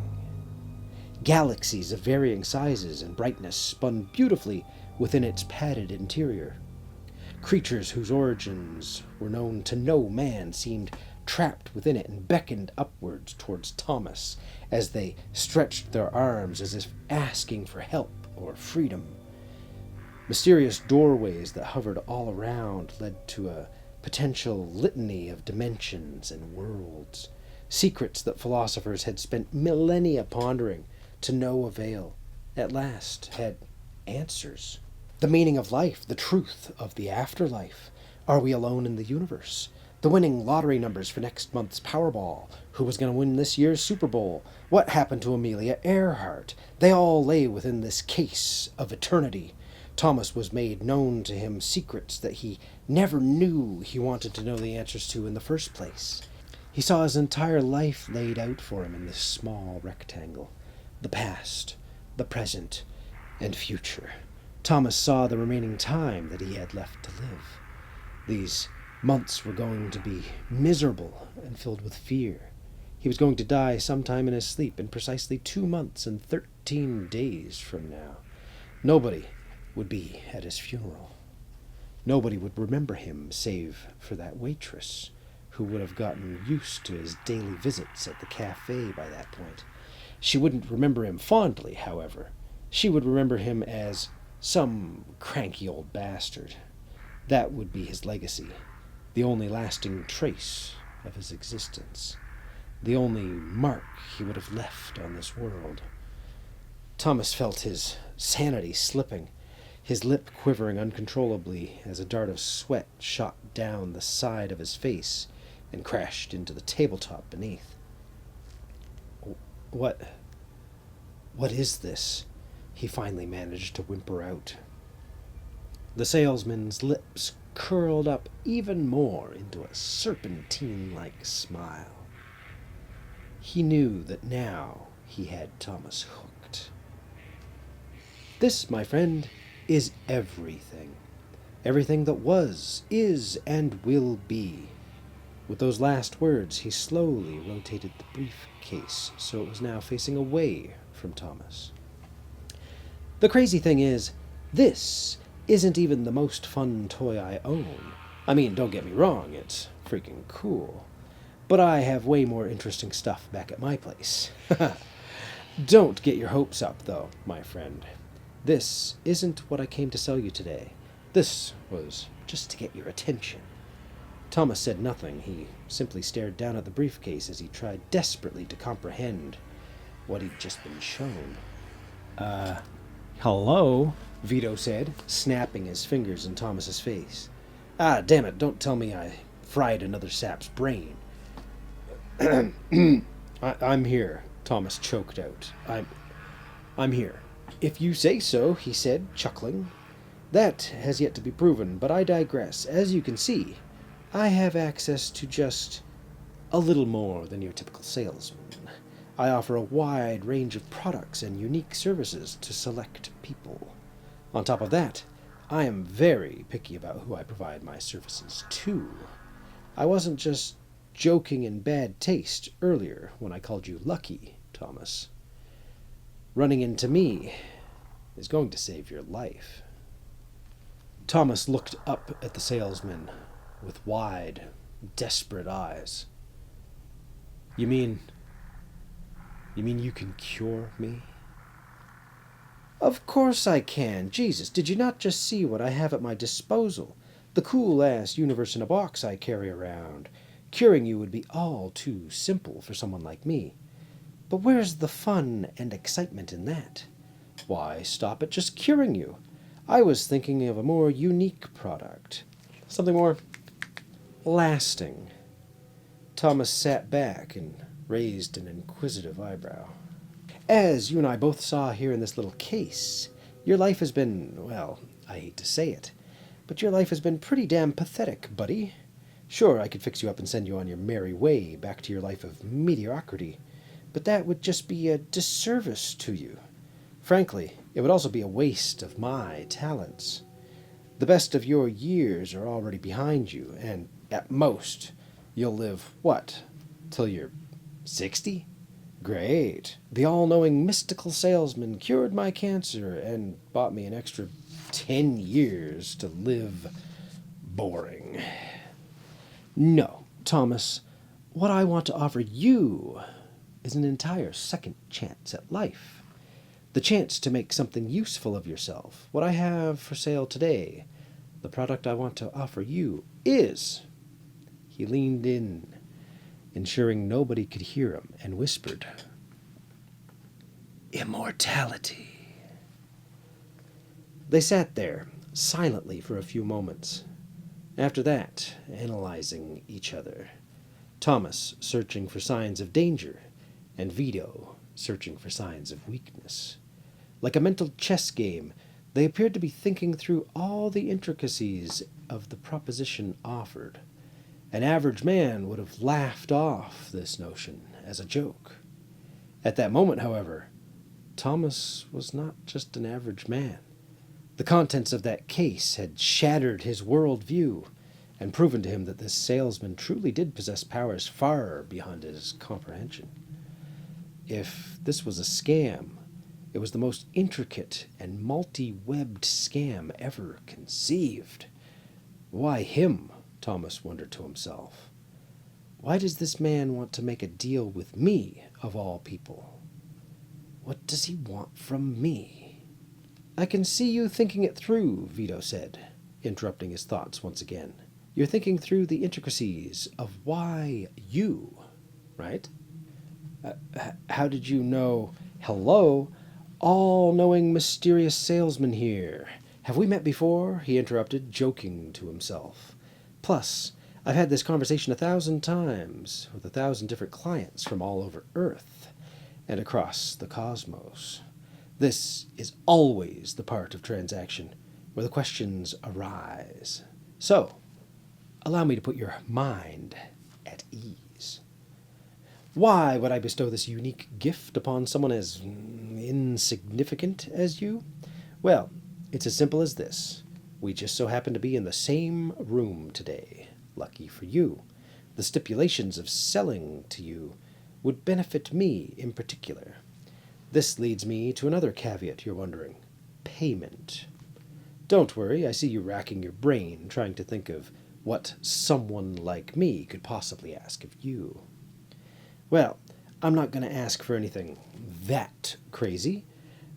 Galaxies of varying sizes and brightness spun beautifully within its padded interior. Creatures whose origins were known to no man seemed trapped within it and beckoned upwards towards Thomas as they stretched their arms as if asking for help or freedom. Mysterious doorways that hovered all around led to a potential litany of dimensions and worlds, secrets that philosophers had spent millennia pondering to no avail, at last had answers. The meaning of life, the truth of the afterlife. Are we alone in the universe? the winning lottery numbers for next month's Powerball, who was going to win this year's Super Bowl, what happened to Amelia Earhart. They all lay within this case of eternity. Thomas was made known to him secrets that he never knew he wanted to know the answers to in the first place. He saw his entire life laid out for him in this small rectangle. The past, the present, and future. Thomas saw the remaining time that he had left to live. These months were going to be miserable and filled with fear. He was going to die sometime in his sleep in precisely 2 months and 13 days from now. Nobody would be at his funeral. Nobody would remember him save for that waitress, who would have gotten used to his daily visits at the cafe by that point. She wouldn't remember him fondly, however. She would remember him as some cranky old bastard. That would be his legacy, the only lasting trace of his existence, the only mark he would have left on this world. Thomas felt his sanity slipping, his lip quivering uncontrollably as a dart of sweat shot down the side of his face and crashed into the tabletop beneath. What is this? He finally managed to whimper out. The salesman's lips curled up even more into a serpentine-like smile. He knew that now he had Thomas hooked. This, my friend, is everything. Everything that was, is, and will be. With those last words, he slowly rotated the briefcase so it was now facing away from Thomas. The crazy thing is, this isn't even the most fun toy I own. I mean, don't get me wrong, it's freaking cool. But I have way more interesting stuff back at my place. Don't get your hopes up, though, my friend. This isn't what I came to sell you today. This was just to get your attention. Thomas said nothing. He simply stared down at the briefcase as he tried desperately to comprehend what he'd just been shown. Hello? VITO said, snapping his fingers in Thomas's face. Ah, damn it, don't tell me I fried another sap's brain. I'm here, Thomas choked out. I'm here. If you say so, he said, chuckling. That has yet to be proven, but I digress. As you can see, I have access to just a little more than your typical salesman. I offer a wide range of products and unique services to select people. On top of that, I am very picky about who I provide my services to. I wasn't just joking in bad taste earlier when I called you lucky, Thomas. Running into me is going to save your life. Thomas looked up at the salesman with wide, desperate eyes. You mean you can cure me? Of course I can. Jesus, did you not just see what I have at my disposal? The cool-ass universe-in-a-box I carry around. Curing you would be all too simple for someone like me. But where's the fun and excitement in that? Why stop at just curing you? I was thinking of a more unique product. Something more lasting. Thomas sat back and raised an inquisitive eyebrow. As you and I both saw here in this little case, your life has been, well, I hate to say it, but your life has been pretty damn pathetic, buddy. Sure, I could fix you up and send you on your merry way back to your life of mediocrity, but that would just be a disservice to you. Frankly, it would also be a waste of my talents. The best of your years are already behind you, and at most, you'll live, what, till you're 60? Great. The all-knowing mystical salesman cured my cancer and bought me an extra 10 years to live boring. No, Thomas, what I want to offer you is an entire second chance at life. The chance to make something useful of yourself. What I have for sale today, the product I want to offer you is... He leaned in, ensuring nobody could hear him, and whispered,'Immortality.' They sat there, silently for a few moments. After that, analyzing each other. Thomas searching for signs of danger, and VITO searching for signs of weakness. Like a mental chess game, they appeared to be thinking through all the intricacies of the proposition offered. An average man would have laughed off this notion as a joke. At that moment, however, Thomas was not just an average man. The contents of that case had shattered his world view and proven to him that this salesman truly did possess powers far beyond his comprehension. If this was a scam, it was the most intricate and multi-webbed scam ever conceived. Why him? Thomas wondered to himself. Why does this man want to make a deal with me, of all people? What does he want from me? I can see you thinking it through, VITO said, interrupting his thoughts once again. You're thinking through the intricacies of why you, right? How did you know? Hello? All-knowing, mysterious salesman here. Have we met before? He interrupted, joking to himself. Plus, I've had this conversation 1,000 times with 1,000 different clients from all over Earth and across the cosmos. This is always the part of transaction where the questions arise. So, allow me to put your mind at ease. Why would I bestow this unique gift upon someone as insignificant as you? Well, it's as simple as this. We just so happen to be in the same room today. Lucky for you. The stipulations of selling to you would benefit me in particular. This leads me to another caveat you're wondering. Payment. Don't worry, I see you racking your brain trying to think of what someone like me could possibly ask of you. Well, I'm not going to ask for anything that crazy.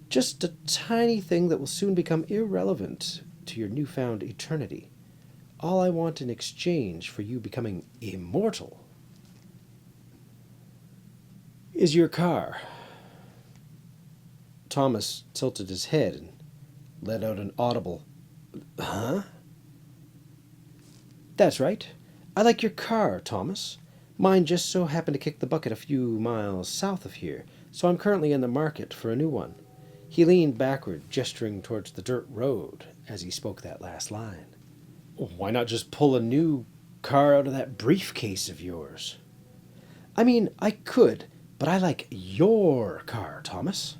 Just a tiny thing that will soon become irrelevant to your newfound eternity. All I want in exchange for you becoming immortal is your car. Thomas tilted his head and let out an audible, huh? That's right. I like your car, Thomas. Mine just so happened to kick the bucket a few miles south of here, so I'm currently in the market for a new one. He leaned backward, gesturing towards the dirt road as he spoke that last line. Why not just pull a new car out of that briefcase of yours? I mean, I could, but I like your car, Thomas,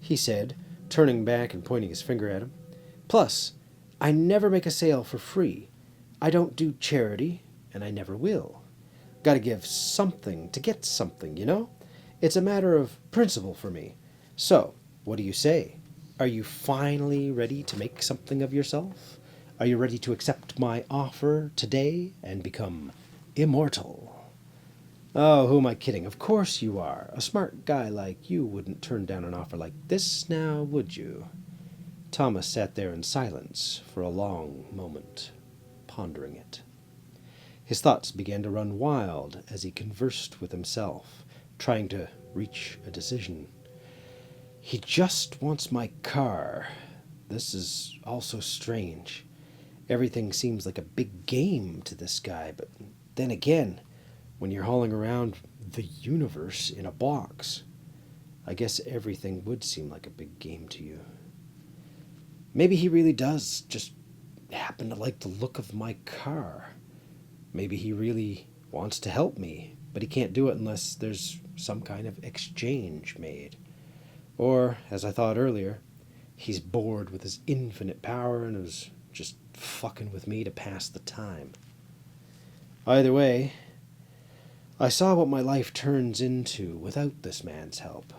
he said, turning back and pointing his finger at him. Plus, I never make a sale for free. I don't do charity, and I never will. Gotta give something to get something, you know? It's a matter of principle for me. So, what do you say? Are you finally ready to make something of yourself? Are you ready to accept my offer today and become immortal? Oh, who am I kidding? Of course you are. A smart guy like you wouldn't turn down an offer like this now, would you? Thomas sat there in silence for a long moment, pondering it. His thoughts began to run wild as he conversed with himself, trying to reach a decision. He just wants my car. This is all so strange. Everything seems like a big game to this guy, but then again, when you're hauling around the universe in a box, I guess everything would seem like a big game to you. Maybe he really does just happen to like the look of my car. Maybe he really wants to help me, but he can't do it unless there's some kind of exchange made. Or, as I thought earlier, he's bored with his infinite power and is just fucking with me to pass the time. Either way, I saw what my life turns into without this man's help.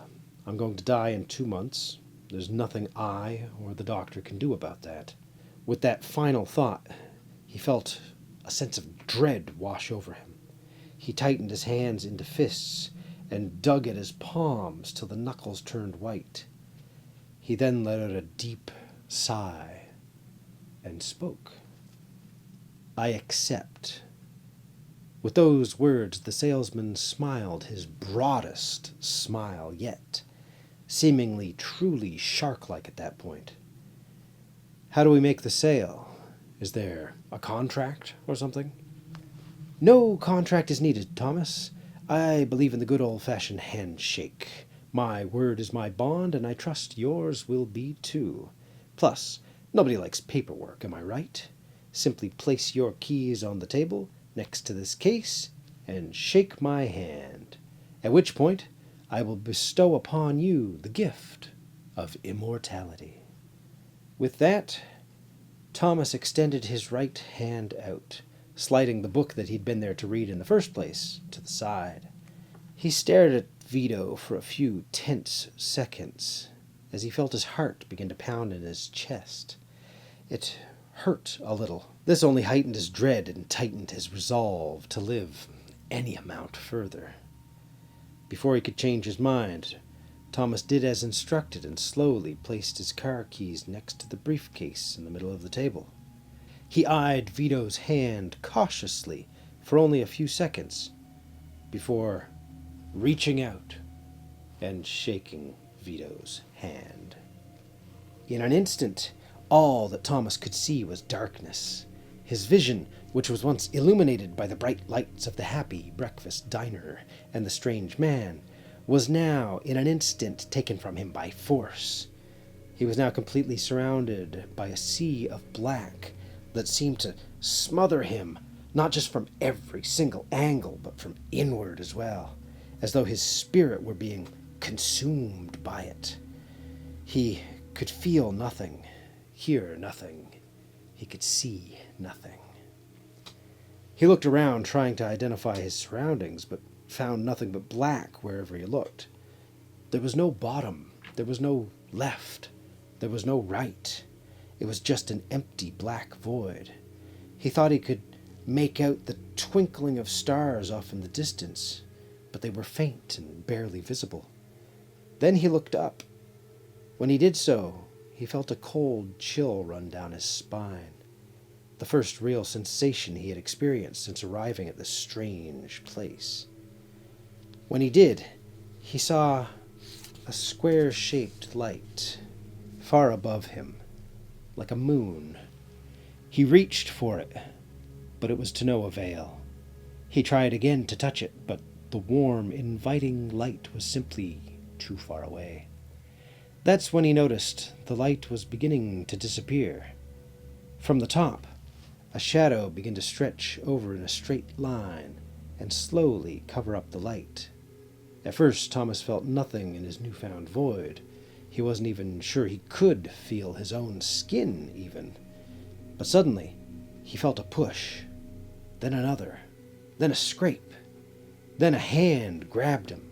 I'm going to die in 2 months. There's nothing I or the doctor can do about that. With that final thought, he felt a sense of dread wash over him. He tightened his hands into fists and dug at his palms till the knuckles turned white. He then let out a deep sigh and spoke. I accept. With those words, the salesman smiled his broadest smile yet, seemingly truly shark-like at that point. How do we make the sale? Is there a contract or something? No contract is needed, Thomas. I believe in the good old-fashioned handshake. My word is my bond, and I trust yours will be too. Plus, nobody likes paperwork, am I right? Simply place your keys on the table next to this case and shake my hand, at which point I will bestow upon you the gift of immortality. With that, Thomas extended his right hand out, sliding the book that he'd been there to read in the first place to the side. He stared at VITO for a few tense seconds as he felt his heart begin to pound in his chest. It hurt a little. This only heightened his dread and tightened his resolve to live any amount further. Before he could change his mind, Thomas did as instructed and slowly placed his car keys next to the briefcase in the middle of the table. He eyed VITO's hand cautiously for only a few seconds before reaching out and shaking VITO's hand. In an instant, all that Thomas could see was darkness. His vision, which was once illuminated by the bright lights of the happy breakfast diner and the strange man, was now in an instant taken from him by force. He was now completely surrounded by a sea of black that seemed to smother him, not just from every single angle, but from inward as well, as though his spirit were being consumed by it. He could feel nothing, hear nothing. He could see nothing. He looked around, trying to identify his surroundings, but found nothing but black wherever he looked. There was no bottom. There was no left. There was no right. It was just an empty black void. He thought he could make out the twinkling of stars off in the distance, but they were faint and barely visible. Then he looked up. When he did so, he felt a cold chill run down his spine, the first real sensation he had experienced since arriving at this strange place. When he did, he saw a square-shaped light far above him, like a moon. He reached for it, but it was to no avail. He tried again to touch it, but the warm, inviting light was simply too far away. That's when he noticed the light was beginning to disappear. From the top, a shadow began to stretch over in a straight line and slowly cover up the light. At first, Thomas felt nothing in his newfound void. He wasn't even sure he could feel his own skin, even. But suddenly, he felt a push, then another, then a scrape, then a hand grabbed him,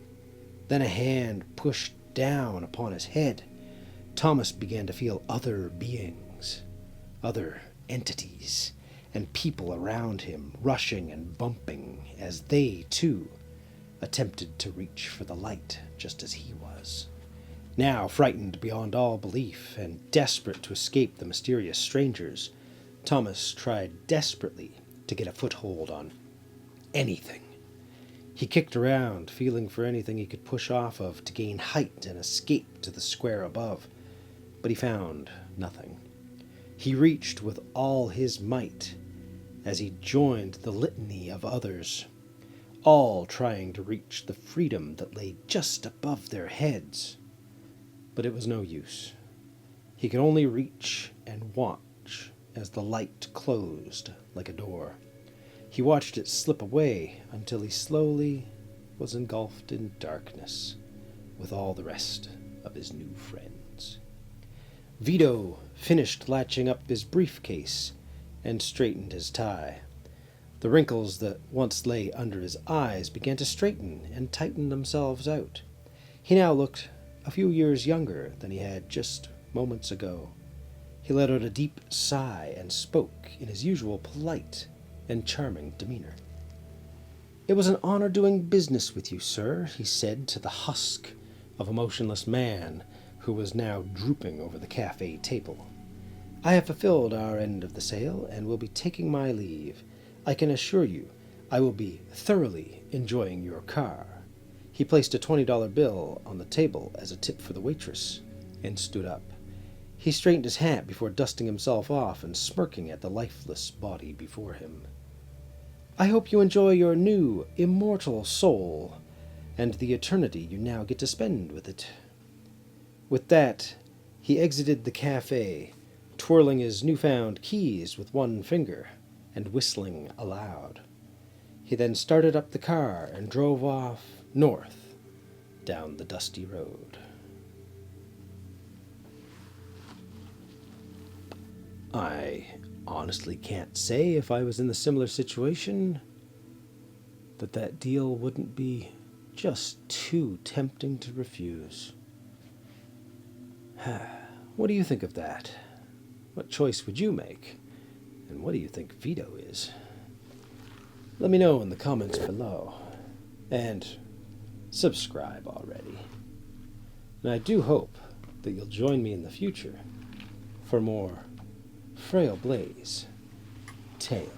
then a hand pushed down upon his head. Thomas began to feel other beings, other entities, and people around him rushing and bumping as they, too, attempted to reach for the light just as he was. Now, frightened beyond all belief and desperate to escape the mysterious strangers, Thomas tried desperately to get a foothold on anything. He kicked around, feeling for anything he could push off of to gain height and escape to the square above, but he found nothing. He reached with all his might as he joined the litany of others, all trying to reach the freedom that lay just above their heads. But it was no use. He could only reach and watch as the light closed like a door. He watched it slip away until he slowly was engulfed in darkness with all the rest of his new friends. VITO finished latching up his briefcase and straightened his tie. The wrinkles that once lay under his eyes began to straighten and tighten themselves out. He now looked a few years younger than he had just moments ago. He let out a deep sigh and spoke in his usual polite and charming demeanor. "It was an honor doing business with you, sir," he said to the husk of a motionless man who was now drooping over the cafe table. "I have fulfilled our end of the sale and will be taking my leave. I can assure you I will be thoroughly enjoying your car." He placed a $20 bill on the table as a tip for the waitress and stood up. He straightened his hat before dusting himself off and smirking at the lifeless body before him. "I hope you enjoy your new, immortal soul, and the eternity you now get to spend with it." With that, he exited the cafe, twirling his newfound keys with one finger and whistling aloud. He then started up the car and drove off north down the dusty road. I honestly can't say if I was in a similar situation that deal wouldn't be just too tempting to refuse. What do you think of that? What choice would you make? And what do you think VITO is? Let me know in the comments below. And subscribe already. And I do hope that you'll join me in the future for more Frail Blaze tales.